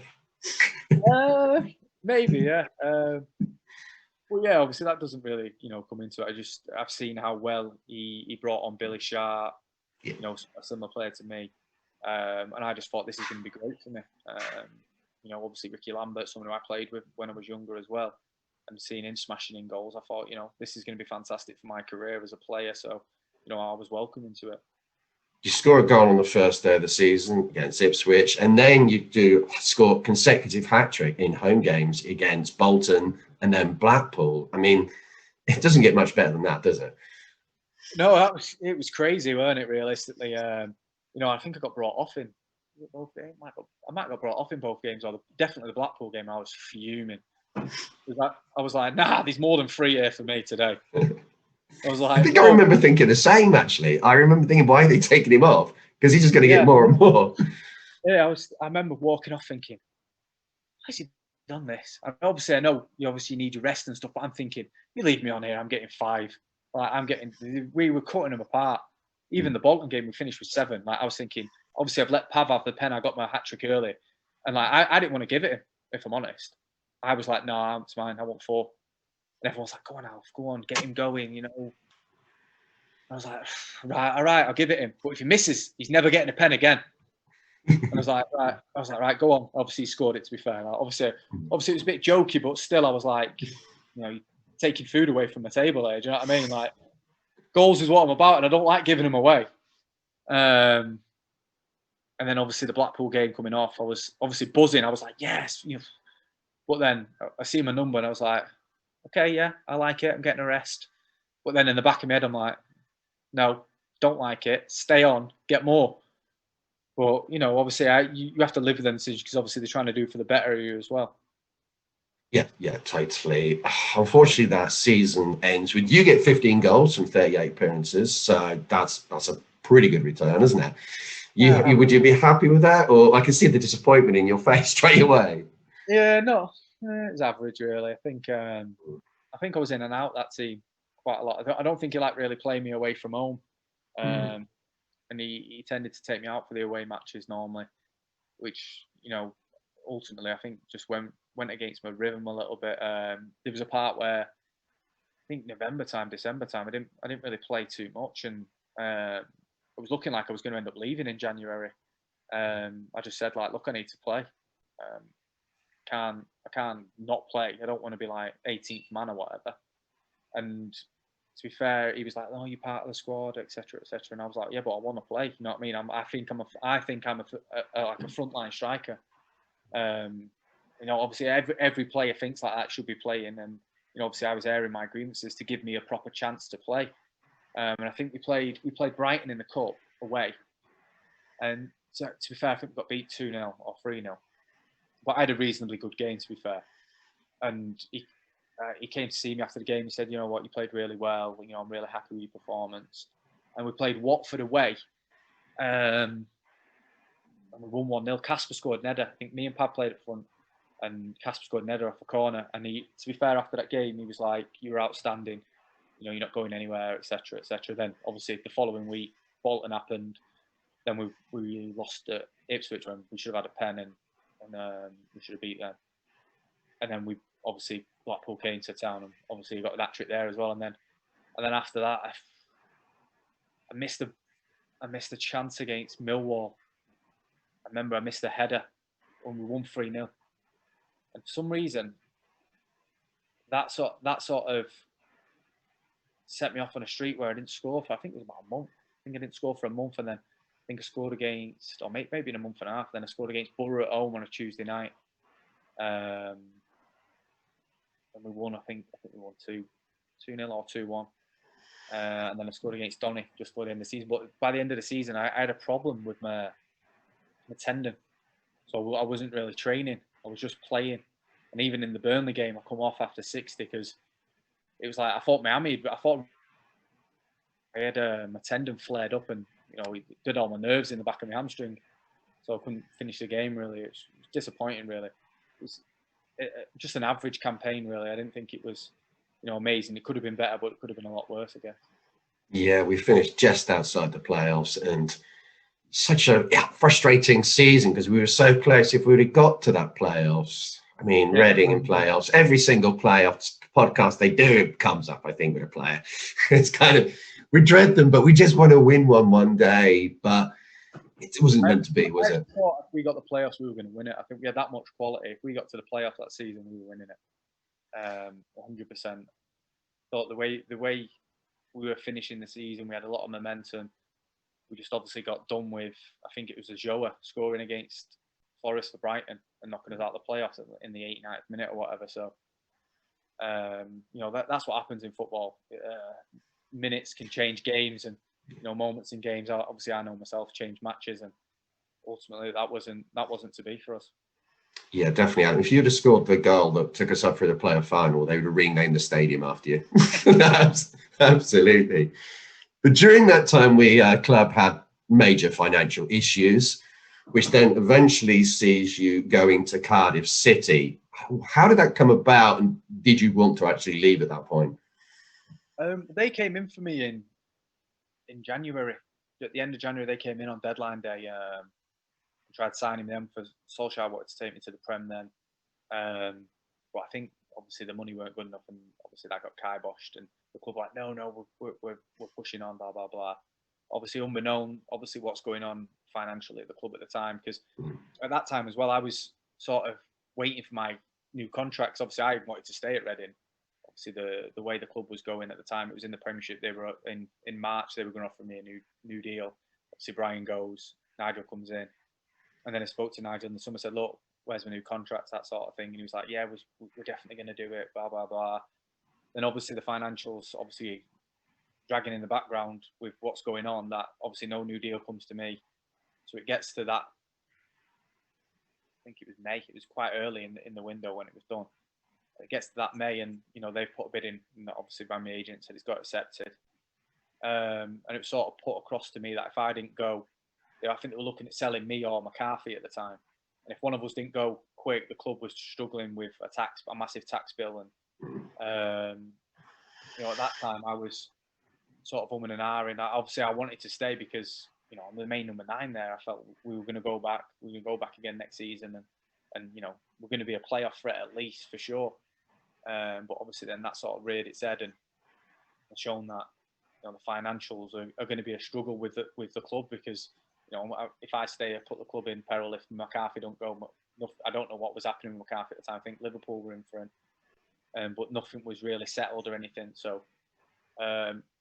Maybe, yeah. Well, yeah, obviously that doesn't really, come into it. I've seen how well he brought on Billy Sharp, a similar player to me, and I just thought this is going to be great for me. Obviously Ricky Lambert, someone who I played with when I was younger as well, and seeing him smashing in goals, I thought, this is going to be fantastic for my career as a player. So, I was welcome into it. You score a goal on the first day of the season against Ipswich, and then you score consecutive hat-trick in home games against Bolton and then Blackpool. I mean, it doesn't get much better than that, does it? No, it was crazy, weren't it? Realistically, I think I got brought off in both games. I might have got brought off in both games, or definitely the Blackpool game. I was fuming. I was like, nah, there's more than 3 here for me today. I was like, I think I remember thinking the same, actually. I remember thinking, why are they taking him off? Because he's just going to get more and more. Yeah, I remember walking off thinking, why has he done this? And obviously, I know you obviously need your rest and stuff, but I'm thinking, you leave me on here, I'm getting 5. We were cutting them apart. Even the Bolton game, we finished with 7. Like I was thinking, obviously, I've let Pav have the pen. I got my hat trick early, and I didn't want to give it him. If I'm honest, I was like, no, it's mine. I want 4. And everyone's like, go on, Alf, go on, get him going, I was like, right, all right, I'll give it him. But if he misses, he's never getting a pen again. And I was like, right, go on. Obviously, he scored it, to be fair. Like, obviously, it was a bit jokey, but still, I was like, you're taking food away from the table there. Do you know what I mean? Like, goals is what I'm about, and I don't like giving them away. And then, obviously, the Blackpool game coming off, I was obviously buzzing. I was like, yes. But then I see my number, and I was like, okay, yeah, I like it. I'm getting a rest. But then in the back of my head, I'm like, no, don't like it. Stay on, get more. But, obviously, you have to live with them decisions because obviously they're trying to do for the better of you as well. Yeah, totally. Unfortunately, that season ends with you get 15 goals from 38 appearances. So that's a pretty good return, isn't it? Would you be happy with that? Or I can see the disappointment in your face straight away. Yeah, no, it's average, really. I think I was in and out that team quite a lot. I don't think he really played me away from home. And he tended to take me out for the away matches normally, which, ultimately I think just went against my rhythm a little bit. There was a part where I think November time, December time, I didn't really play too much, and it was looking like I was going to end up leaving in January. I just said, look, I need to play. I can't not play. I don't want to be like 18th man or whatever. And to be fair, he was like, "Oh, you're part of the squad, etc., etc." And I was like, "Yeah, but I want to play." You know what I mean? I think I'm like a frontline striker. Obviously, every player thinks like that should be playing, and obviously, I was airing my grievances to give me a proper chance to play. And I think we played Brighton in the cup away, and so, to be fair, I think we got beat 2-0 or 3-0. But I had a reasonably good game, to be fair. And he came to see me after the game. He said, "You know what, you played really well. I'm really happy with your performance." And we played Watford away. And we won 1-0. Casper scored an header. I think me and Pab played up front. And Casper scored an header off a corner. And to be fair, after that game, he was like, "You were outstanding. You're not going anywhere, etc., etc." Then, obviously, the following week, Bolton happened. Then we lost at Ipswich when we should have had a pen and we should have beat them. And then we obviously Blackpool came to town, and obviously you got that trick there as well. And then after that, I missed a chance against Millwall. I remember I missed a header when we won 3-0, and for some reason that sort of set me off on a streak where I didn't score for, I think it was about a month. I think I didn't score for a month, and then think I scored against, or maybe in a month and a half. Then I scored against Borough at home on a Tuesday night, and we won. I think we won 2-0 or 2-1. And then I scored against Donny just before the end of the season. But by the end of the season, I had a problem with my tendon, so I wasn't really training. I was just playing, and even in the Burnley game, I come off after 60 because it was like I thought I had my tendon flared up, and it did all my nerves in the back of my hamstring, so I couldn't finish the game. Really, it was disappointing. Really, it was just an average campaign. Really, I didn't think it was amazing. It could have been better, but it could have been a lot worse, I guess. Yeah, we finished just outside the playoffs, and such a frustrating season because we were so close. If we would have got to that playoffs, I mean, Reading in playoffs, every single playoffs podcast they do, it comes up, I think, with a player. It's kind of, we dread them, but we just want to win one day. But it wasn't meant to be, was it? I thought if we got the playoffs, we were going to win it. I think we had that much quality. If we got to the playoffs that season, we were winning it. 100%. Thought the way we were finishing the season, we had a lot of momentum. We just obviously got done with, I think it was Ajoa scoring against Forest for Brighton and knocking us out of the playoffs in the 89th minute or whatever. So, that's what happens in football. Minutes can change games, and moments in games. Obviously, I know myself change matches, and ultimately that wasn't to be for us. Yeah, definitely. Adam, if you'd have scored the goal that took us up for the playoff final, they would have renamed the stadium after you. Absolutely. But during that time, club had major financial issues, which then eventually sees you going to Cardiff City. How did that come about, and did you want to actually leave at that point? They came in for me in January. At the end of January, they came in on deadline day. Tried signing them for Solskjaer wanted to take me to the Prem then. But I think obviously the money weren't good enough, and obviously that got kiboshed, and the club were like, no, we're pushing on, blah blah blah. Obviously unbeknown, what's going on financially at the club at the time, because at that time as well, I was sort of waiting for my new contracts. Obviously, I wanted to stay at Reading. Obviously, the way the club was going at the time, it was in the Premiership. They were in March. They were going to offer me a new deal. Obviously, Brian goes, Nigel comes in, and then I spoke to Nigel in the summer. Said, "Look, where's my new contract?" That sort of thing. And he was like, "Yeah, we're definitely going to do it." Blah blah blah. Then obviously the financials, obviously dragging in the background with what's going on. That obviously no new deal comes to me. So it gets to that. I think it was May. It was quite early in the window when it was done. It gets to that May, and they've put a bid in, obviously by my agent, said it's got accepted. And it was sort of put across to me that if I didn't go, I think they were looking at selling me or McCarthy at the time. And if one of us didn't go quick, the club was struggling with a massive tax bill. And at that time I was sort of umming and ahhing. Obviously, I wanted to stay because I'm the main number 9 there. I felt we were going to go back. We were going to go back again next season, and we're going to be a playoff threat at least for sure. But obviously, then that sort of reared its head and shown that the financials are going to be a struggle with the club, because if I stay, I put the club in peril. If McCarthy don't go, I don't know what was happening with McCarthy at the time. I think Liverpool were in for him, but nothing was really settled or anything. So,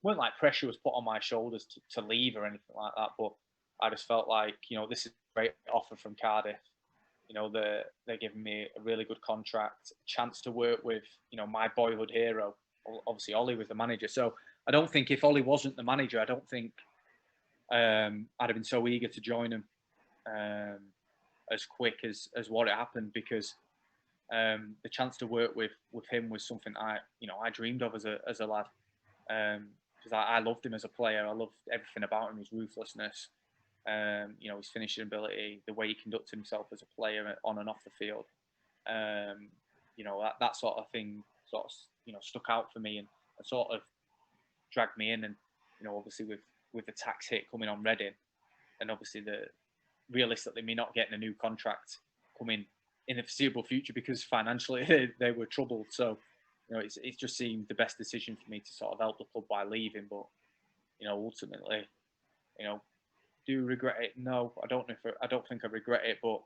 weren't like pressure was put on my shoulders to leave or anything like that. But I just felt like this is a great offer from Cardiff. They're giving me a really good contract, chance to work with my boyhood hero. Obviously, Ollie was the manager, so I don't think if Ollie wasn't the manager, I don't think I'd have been so eager to join him as quick as what it happened, because the chance to work with him was something I dreamed of as a lad, because I loved him as a player. I loved everything about him, his ruthlessness, his finishing ability, the way he conducted himself as a player on and off the field. That sort of thing sort of stuck out for me and sort of dragged me in. And obviously with the tax hit coming on Reading, and obviously realistically me not getting a new contract coming in the foreseeable future because financially they were troubled. So it just seemed the best decision for me to sort of help the club by leaving. But ultimately, do you regret it? No, I don't think I regret it. But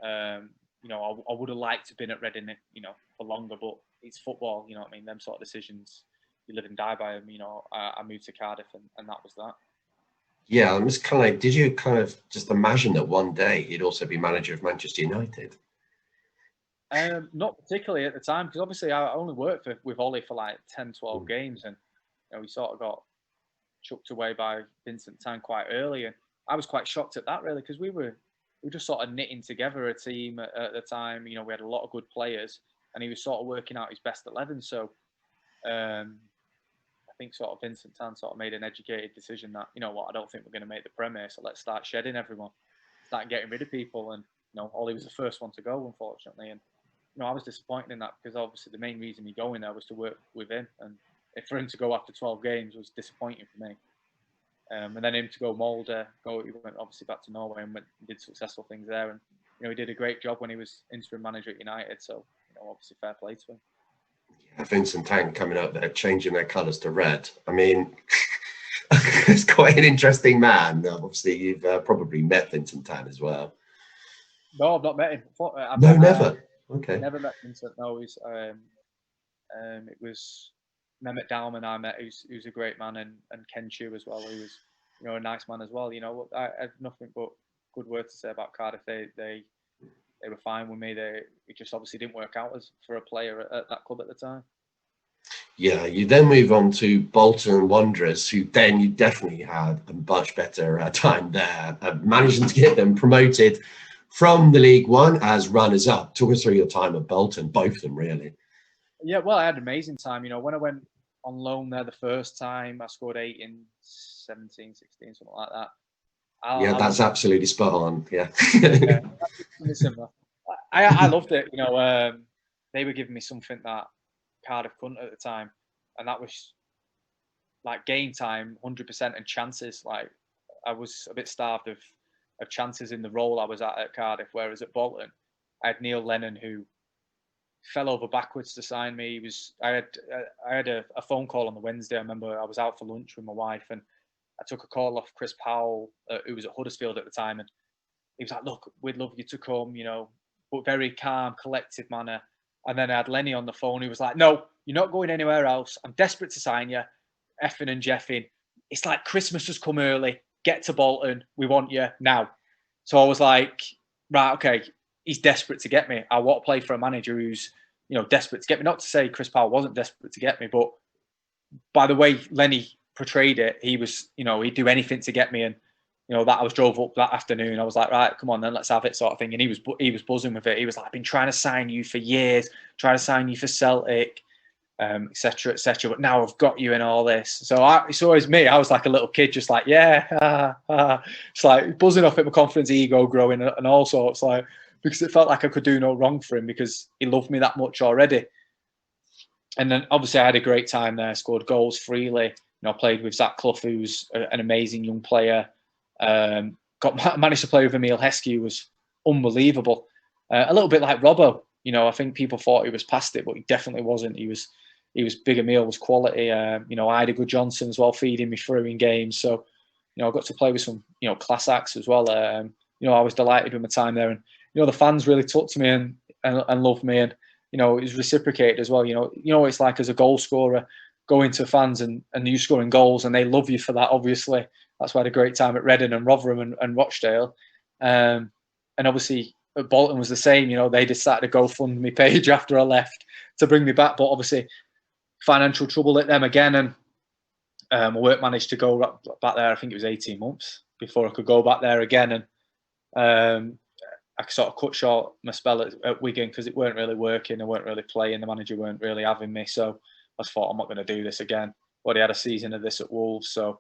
I would have liked to have been at Reading, for longer. But it's football, you know what I mean. Them sort of decisions, you live and die by them. I moved to Cardiff, and that was that. Yeah, I'm just kind of like, did you kind of just imagine that one day he'd also be manager of Manchester United? Not particularly at the time, because obviously I only worked with Ollie for like 10, 12 Mm. games, and we sort of got chucked away by Vincent Tan quite early, and I was quite shocked at that really, because we were just sort of knitting together a team at the time. We had a lot of good players, and he was sort of working out his best 11. So um, I think sort of Vincent Tan sort of made an educated decision that, you know what, I don't think we're going to make the Premier, so let's start shedding everyone, start getting rid of people, and Ollie was the first one to go, unfortunately, and I was disappointed in that, because obviously the main reason he going there was to work with him, and for him to go after 12 games was disappointing for me. And then him to go Molde, he went obviously back to Norway and did successful things there, and he did a great job when he was interim manager at United. So obviously fair play to him. Yeah, Vincent Tank coming up there, changing their colours to red. I mean, it's quite an interesting man. Obviously, you've probably met Vincent Tan as well. No, I've not met him. I've No, met, never. Okay. never met Vincent. No, it was Mehmet Dalman I met, who's a great man, and Ken Chu as well, who was a nice man as well. I have nothing but good words to say about Cardiff. They were fine with me. It just obviously didn't work out as for a player at that club at the time. Yeah, you then move on to Bolton Wanderers, who then you definitely had a much better time there, managing to get them promoted from the League One as runners-up. Talk us through your time at Bolton, both of them really. Yeah, well, I had an amazing time. When I went on loan there the first time, I scored 8 in 17, 16, something like that. Yeah, I that's absolutely spot on. Yeah. yeah, something similar. I loved it. They were giving me something that Cardiff couldn't at the time, and that was like game time, 100%, and chances. Like I was a bit starved of chances in the role I was at Cardiff, whereas at Bolton, I had Neil Lennon, who fell over backwards to sign me. I had a phone call on the Wednesday. I remember I was out for lunch with my wife, and I took a call off Chris Powell, who was at Huddersfield at the time, and he was like, "Look, we'd love you to come, but very calm, collected manner." And then I had Lenny on the phone. He was like, "No, you're not going anywhere else. I'm desperate to sign you, effing and jeffing. It's like Christmas has come early. Get to Bolton. We want you now." So I was like, "Right, okay." He's desperate to get me. I want to play for a manager who's, desperate to get me. Not to say Chris Powell wasn't desperate to get me, but by the way Lenny portrayed it, he was, he'd do anything to get me. And that I was drove up that afternoon. I was like, right, come on, then let's have it, sort of thing. And he was buzzing with it. He was like, I've been trying to sign you for years, trying to sign you for Celtic, etc., etc. But now I've got you in all this. So as me, I was like a little kid, just like, yeah, it's like buzzing off it, my confidence, ego growing, and all sorts, like, because it felt like I could do no wrong for him because he loved me that much already. And then obviously I had a great time there, scored goals freely. Played with Zach Clough, who's an amazing young player. Managed to play with Emil Heskey, who was unbelievable. A little bit like Robbo. I think people thought he was past it, but he definitely wasn't. He was big. Emil was quality. I had a good Johnson as well, feeding me through in games. So, I got to play with some, class acts as well. I was delighted with my time there, and the fans really took to me and loved me, and it was reciprocated as well. It's like as a goal scorer, going to fans and you scoring goals, and they love you for that. Obviously, that's why I had a great time at Reading and Rotherham and Rochdale, and obviously at Bolton was the same. They decided to GoFundMe page after I left to bring me back, but obviously financial trouble hit them again, and my work managed to go back there. I think it was 18 months before I could go back there again, and I sort of cut short my spell at Wigan because it weren't really working. I weren't really playing. The manager weren't really having me, so I thought, I'm not going to do this again. Already had a season of this at Wolves, so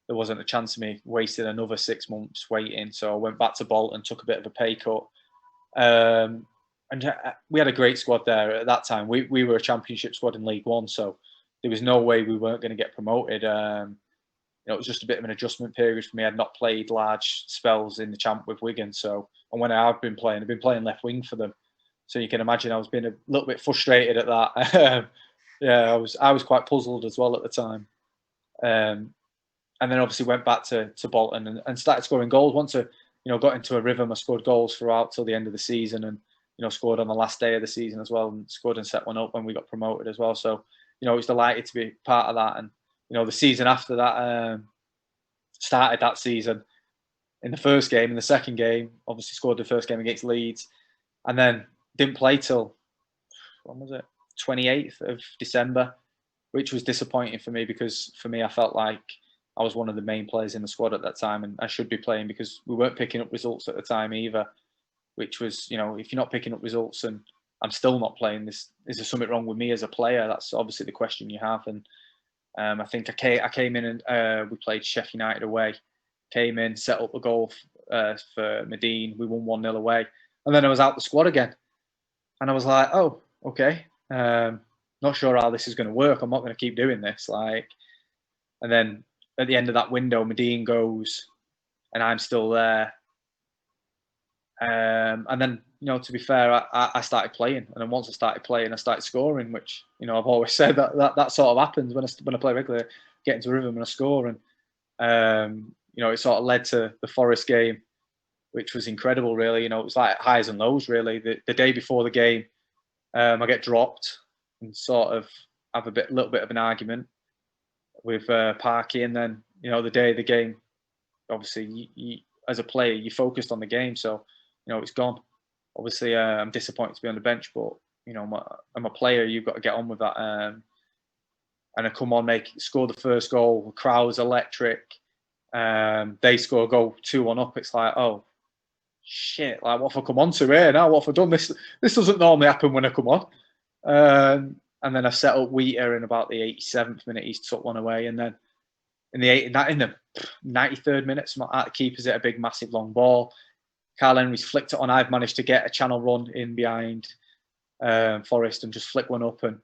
there wasn't a chance of me wasting another 6 months waiting. So I went back to Bolton, took a bit of a pay cut. And we had a great squad there at that time. We were a championship squad in League One, so there was no way we weren't going to get promoted. It was just a bit of an adjustment period for me. I'd not played large spells in the champ with Wigan, so, and when I have been playing, I've been playing left wing for them. So you can imagine I was being a little bit frustrated at that. Yeah, I was quite puzzled as well at the time. And then obviously went back to Bolton and started scoring goals. Once I, got into a rhythm, I scored goals throughout till the end of the season, and scored on the last day of the season as well, and scored and set one up when we got promoted as well. So I was delighted to be part of that. And the season after that, started that season in the first game. In the second game, obviously scored the first game against Leeds, and then didn't play till, when was it, 28th of December, which was disappointing for me, because for me, I felt like I was one of the main players in the squad at that time, and I should be playing, because we weren't picking up results at the time either, which was, you know, if you're not picking up results and I'm still not playing, is there something wrong with me as a player? That's obviously the question you have. And I think I came in and we played Sheffield United away, came in, set up a goal for Medine. We won 1-0 away. And then I was out the squad again. And I was like, oh, okay. Not sure how this is going to work. I'm not going to keep doing this. And then at the end of that window, Medine goes and I'm still there. And then, you know, to be fair, I started playing, and then once I started playing, I started scoring, which, you know, I've always said that sort of happens when I play regularly, get into rhythm and I score. And you know, it sort of led to the Forest game, which was incredible, really. You know, it was like highs and lows, really. The day before the game, I get dropped and sort of have a little bit of an argument with Parky, and then, you know, the day of the game, obviously, you, as a player, you're focused on the game, so, you know, it's gone. Obviously, I'm disappointed to be on the bench, but, you know, I'm a player. You've got to get on with that. And I come on, score the first goal. The crowd's electric. They score a goal 2-1 up. It's like, oh shit! Like, what have I come on to here now? What have I done? This doesn't normally happen when I come on. And then I set up Wheater in about the 87th minute. He's took one away, and then in the 93rd minute, the keeper's hit a big, massive, long ball. Carl Henry's flicked it on. I've managed to get a channel run in behind Forest and just flick one up. And,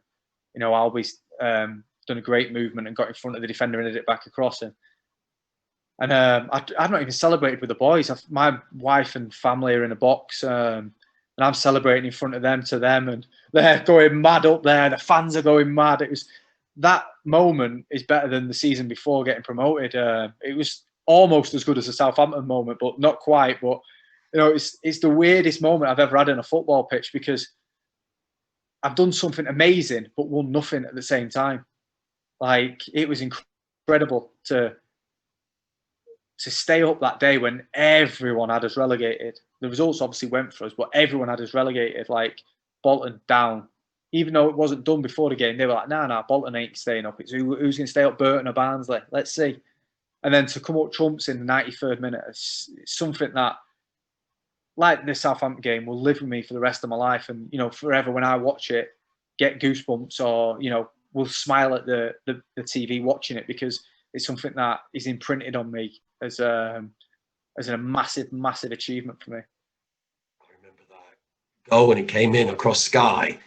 you know, Albie's done a great movement and got in front of the defender and hit it back across him. And I've not even celebrated with the boys. My wife and family are in a box, and I'm celebrating in front of them to them, and they're going mad up there. The fans are going mad. It was, that moment is better than the season before getting promoted. It was almost as good as the Southampton moment, but not quite. But, you know, it's the weirdest moment I've ever had in a football pitch, because I've done something amazing but won nothing at the same time. Like, it was incredible to stay up that day when everyone had us relegated. The results obviously went for us, but everyone had us relegated. Like, Bolton down. Even though it wasn't done before the game, they were like, nah, Bolton ain't staying up. It's who's going to stay up, Burton or Barnsley? Let's see. And then to come up trumps in the 93rd minute, it's something that, like the Southampton game, will live with me for the rest of my life. And, you know, forever when I watch it, get goosebumps, or, you know, will smile at the TV watching it, because it's something that is imprinted on me as a massive, massive achievement for me. I remember that goal when it came in across Sky.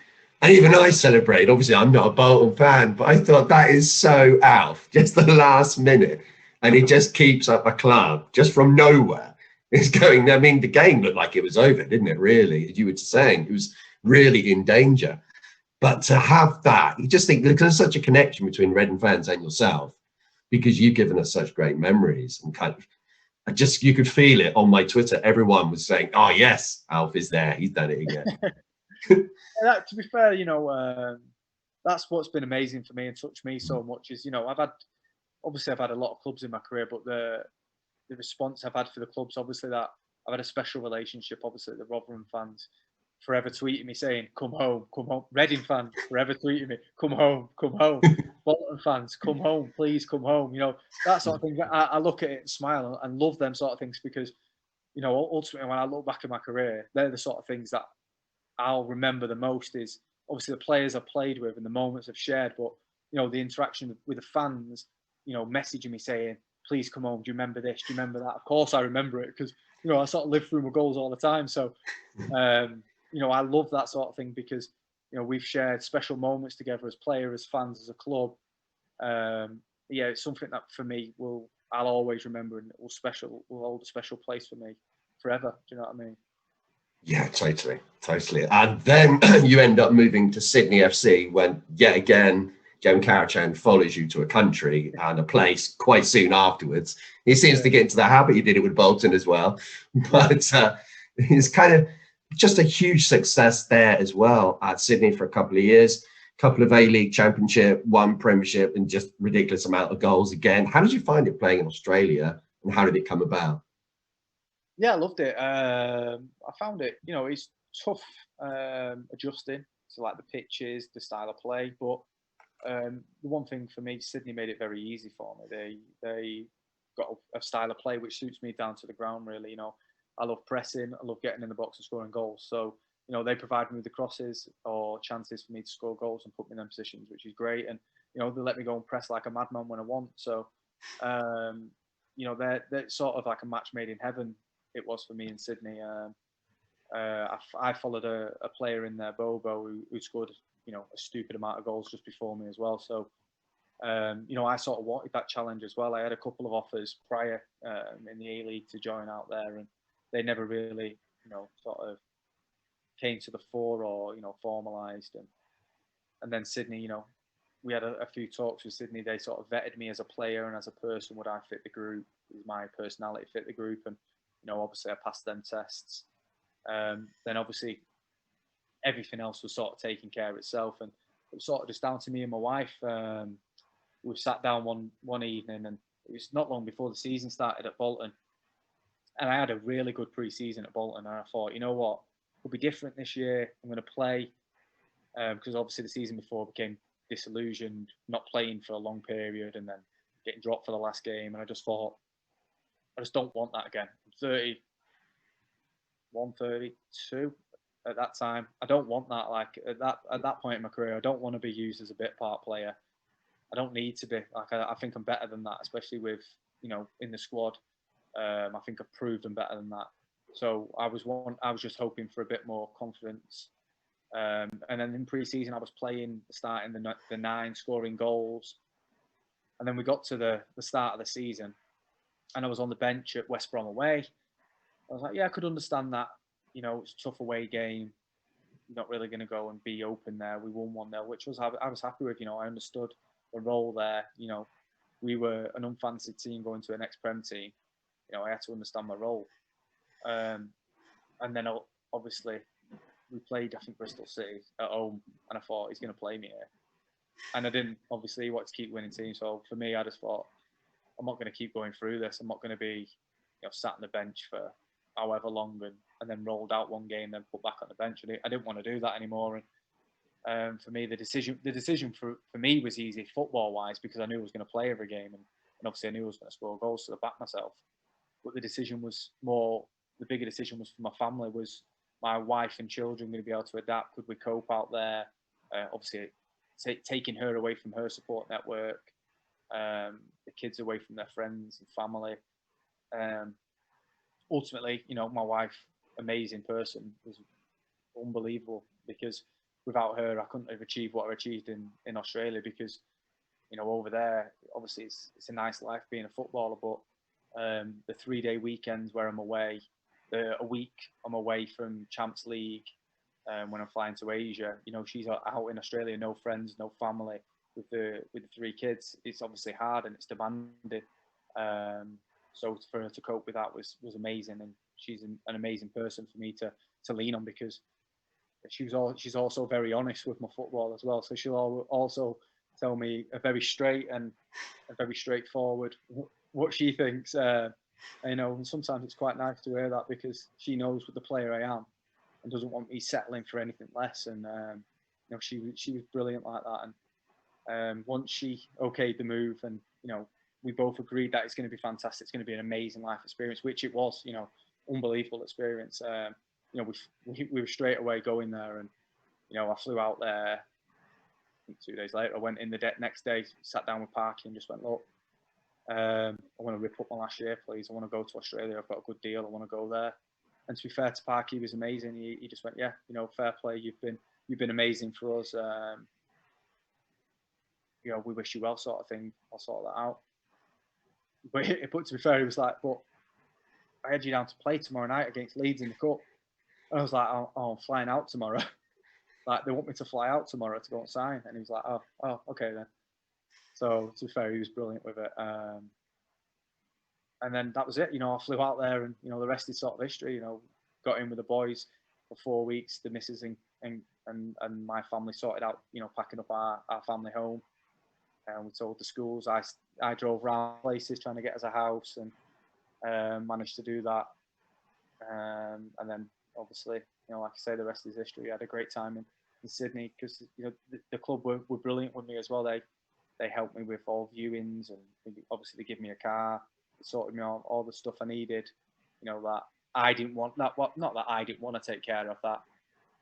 And even I celebrated. Obviously, I'm not a Bolton fan, but I thought that is so Alf, just the last minute. And he just keeps up a club just from nowhere. It's going, I mean, the game looked like it was over, didn't it, really? As you were saying, it was really in danger. But to have that, you just think there's such a connection between Reading fans and yourself, because you've given us such great memories. And kind of, you could feel it on my Twitter. Everyone was saying, oh, yes, Alf is there. He's done it again. To be fair, you know, that's what's been amazing for me and touched me so much is, you know, I've had a lot of clubs in my career, but the response I've had for the clubs, obviously, that I've had a special relationship, obviously, the Rotherham fans forever tweeting me saying, come home, come home. Reading fans forever tweeting me, come home, come home. Bolton fans, come home, please come home. You know, that sort of thing. I look at it and smile and love them sort of things, because, you know, ultimately when I look back at my career, they're the sort of things that I'll remember the most, is obviously the players I've played with and the moments I've shared, but, you know, the interaction with the fans, you know, messaging me saying, please come home, do you remember this, do you remember that? Of course I remember it, because, you know, I sort of live through my goals all the time. So, you know, I love that sort of thing, because, you know, we've shared special moments together as players, as fans, as a club. Yeah, it's something that for me I'll always remember, and it will hold a special place for me forever. Do you know what I mean? Yeah, totally. And then you end up moving to Sydney FC, when yet again Joe Carachan follows you to a country and a place quite soon afterwards. He seems to get into the habit. He did it with Bolton as well, but it's kind of just a huge success there as well at Sydney for a couple of years. couple of A-League Championship, one Premiership, and just ridiculous amount of goals again. How did you find it playing in Australia, and how did it come about? Yeah, I loved it. I found it, it's tough adjusting to like the pitches, the style of play. But the one thing for me, Sydney made it very easy for me. They got a style of play which suits me down to the ground. Really, I love pressing. I love getting in the box and scoring goals. So they provide me with the crosses or chances for me to score goals and put me in them positions, which is great. And they let me go and press like a madman when I want. So they're sort of like a match made in heaven. It was for me in Sydney. I followed a player in there, Bobo, who scored a stupid amount of goals just before me as well. So I sort of wanted that challenge as well. I had a couple of offers prior in the A-League to join out there, and they never really sort of came to the fore or formalised. And then Sydney, we had a few talks with Sydney. They sort of vetted me as a player and as a person. Would I fit the group? Is my personality fit the group? And obviously I passed them tests. Then obviously everything else was sort of taking care of itself, and it was sort of just down to me and my wife. We sat down one evening, and it was not long before the season started at Bolton, and I had a really good pre-season at Bolton, and I thought, you know what, it'll be different this year. I'm going to play because obviously the season before became disillusioned, not playing for a long period, and then getting dropped for the last game, and I just thought, I just don't want that again. I'm 31, 32 at that time. I don't want that. Like at that point in my career, I don't want to be used as a bit part player. I don't need to be. Like I think I'm better than that, especially with in the squad. I think I've proved I'm better than that. So I was just hoping for a bit more confidence. And then in pre-season, I was playing, starting the 9, scoring goals. And then we got to the start of the season, and I was on the bench at West Brom away. I was like, yeah, I could understand that. It's a tough away game. You're not really going to go and be open there. We won 1-0, which I was happy with. I understood the role there. We were an unfancied team going to an ex-Prem team. I had to understand my role. And then obviously we played, I think, Bristol City at home, and I thought he's going to play me here. And I didn't obviously want to keep winning teams. So for me, I just thought, I'm not going to keep going through this. I'm not going to be sat on the bench for however long and then rolled out one game, then put back on the bench. I didn't want to do that anymore. And for me, the decision for me was easy football wise, because I knew I was going to play every game, and obviously I knew I was going to score goals to back myself. But the bigger decision was for my family. Was my wife and children going to be able to adapt? Could we cope out there? Obviously, taking her away from her support network, the kids away from their friends and family. Ultimately, my wife, amazing person, was unbelievable, because without her, I couldn't have achieved what I achieved in Australia, because, over there, obviously it's a nice life being a footballer, but the 3-day weekends where I'm away, a week I'm away from Champs League, when I'm flying to Asia, she's out in Australia, no friends, no family, with the 3 kids. It's obviously hard and it's demanding. So for her to cope with that was amazing, and she's an amazing person for me to lean on, because she's also very honest with my football as well. So she'll also tell me a very straight and a very straightforward what she thinks. And sometimes it's quite nice to hear that, because she knows what the player I am and doesn't want me settling for anything less. And she was brilliant like that. And once she okayed the move, and we both agreed that it's going to be fantastic. It's going to be an amazing life experience, which it was. Unbelievable experience. We were straight away going there, and I flew out there. I think 2 days later, I went in the next day, sat down with Parky, and just went, look, I want to rip up my last year, please. I want to go to Australia. I've got a good deal. I want to go there. And to be fair to Parky, he was amazing. He just went, yeah, fair play. You've been amazing for us. We wish you well, sort of thing. I'll sort that out. But to be fair, he was like, but I had you down to play tomorrow night against Leeds in the cup. And I was like, oh, I'm flying out tomorrow. Like, they want me to fly out tomorrow to go and sign. And he was like, oh, okay then. So to be fair, he was brilliant with it. And then that was it. I flew out there, and the rest is sort of history. Got in with the boys for 4 weeks. The missus and my family sorted out, packing up our family home. And we told the schools. I drove around places trying to get us a house, and managed to do that. And then obviously, like I say, the rest is history. I had a great time in Sydney, because the club were brilliant with me as well. They helped me with all viewings, and obviously they give me a car. They sorted me all the stuff I needed. That I didn't want. Not that I didn't want to take care of, that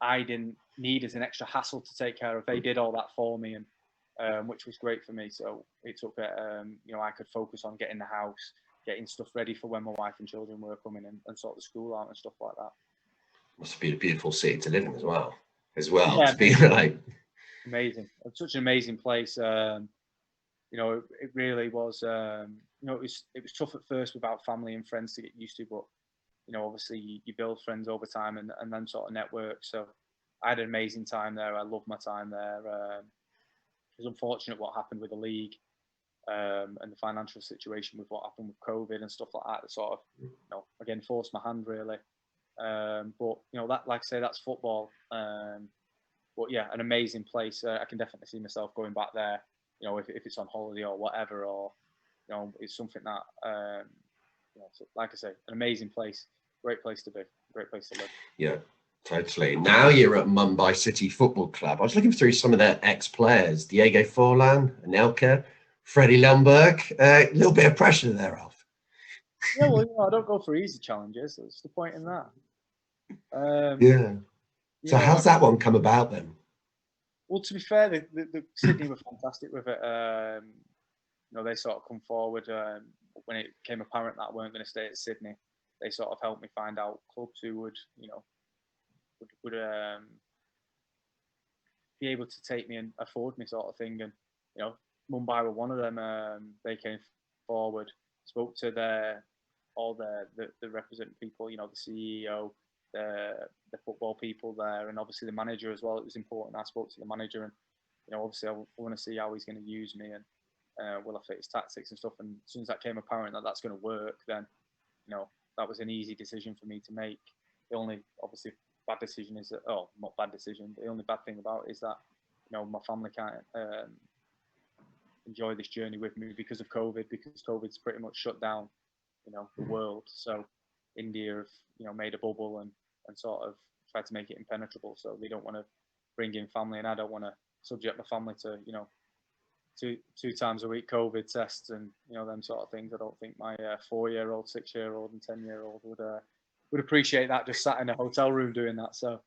I didn't need as an extra hassle to take care of. They did all that for me, and which was great for me. So it took I could focus on getting the house, getting stuff ready for when my wife and children were coming, and sort the school out and stuff like that. Must be a beautiful city to live in as well. Yeah, to be like amazing. It's such an amazing place. It really was. It was tough at first without family and friends to get used to, but obviously you build friends over time and then sort of network. So I had an amazing time there. I loved my time there. It was unfortunate what happened with the league, and the financial situation with what happened with COVID and stuff like that. That sort of, again, forced my hand really. But that, like I say, that's football. But yeah, an amazing place. I can definitely see myself going back there. If it's on holiday or whatever, or it's something that, like I say, an amazing place, great place to be, great place to live. Yeah, totally. Now you're at Mumbai City Football Club. I was looking through some of their ex-players: Diego Forlan, Anelka, Freddie Ljungberg. A little bit of pressure there, Alf. Yeah, well, I don't go for easy challenges. That's the point in that. Yeah. So how's that one come about then? Well, to be fair, the Sydney were fantastic with it. They sort of come forward when it became apparent that I weren't going to stay at Sydney. They sort of helped me find out clubs who would be able to take me and afford me, sort of thing. And Mumbai were one of them. They came forward, spoke to all the representative people, the CEO, the football people there, and obviously the manager as well. It was important. I spoke to the manager, and obviously I want to see how he's going to use me, and will I fit his tactics and stuff. And as soon as that came apparent that that's going to work, then that was an easy decision for me to make. The only obviously bad decision is that, not bad decision, the only bad thing about it is that my family can't enjoy this journey with me because of COVID, because COVID's pretty much shut down the world. So India have made a bubble and sort of tried to make it impenetrable, so they don't want to bring in family, and I don't want to subject my family to two times a week COVID tests and them sort of things. I don't think my 4-year-old, 6-year-old and 10-year-old would appreciate that, just sat in a hotel room doing that. So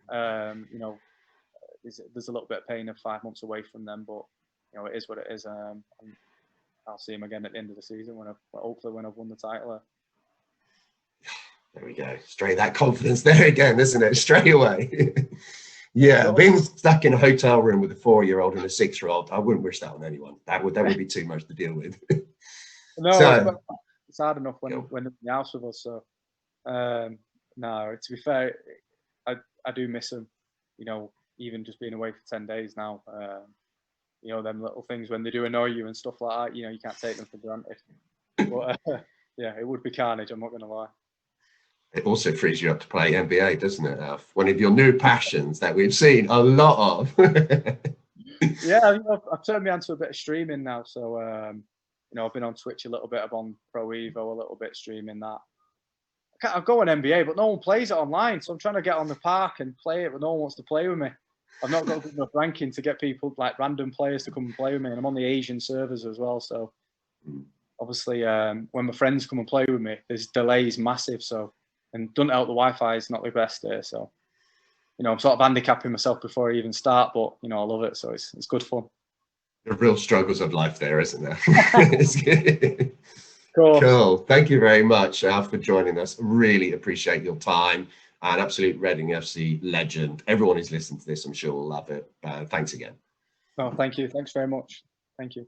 there's a little bit of pain of 5 months away from them, but it is what it is. I'll see him again at the end of the season hopefully when I've won the title. There we go. Straight that confidence there again, isn't it? Straight away. Yeah, being stuck in a hotel room with a 4-year-old and a 6-year-old, I wouldn't wish that on anyone. That would be too much to deal with. No, it's hard enough when they're in the house with us. So no, to be fair, I do miss them. Even just being away for 10 days now. Them little things when they do annoy you and stuff like that. You can't take them for granted. But yeah, it would be carnage. I'm not going to lie. It also frees you up to play NBA, doesn't it, Alf? One of your new passions that we've seen a lot of. Yeah, I've turned me on to a bit of streaming now. So, I've been on Twitch a little bit. I'm on Pro Evo a little bit, streaming that. I go on NBA, but no one plays it online. So I'm trying to get on the park and play it, but no one wants to play with me. I've not got good enough ranking to get people, like random players, to come and play with me. And I'm on the Asian servers as well. So obviously, when my friends come and play with me, there's delays massive. So, and don't help, the Wi-Fi is not the best there. So, I'm sort of handicapping myself before I even start, but, I love it. So it's good fun. The real struggles of life there, isn't there? Cool. Thank you very much, Alf, for joining us. Really appreciate your time. An absolute Reading FC legend. Everyone who's listened to this, I'm sure, will love it. Thanks again. No, thank you. Thanks very much. Thank you.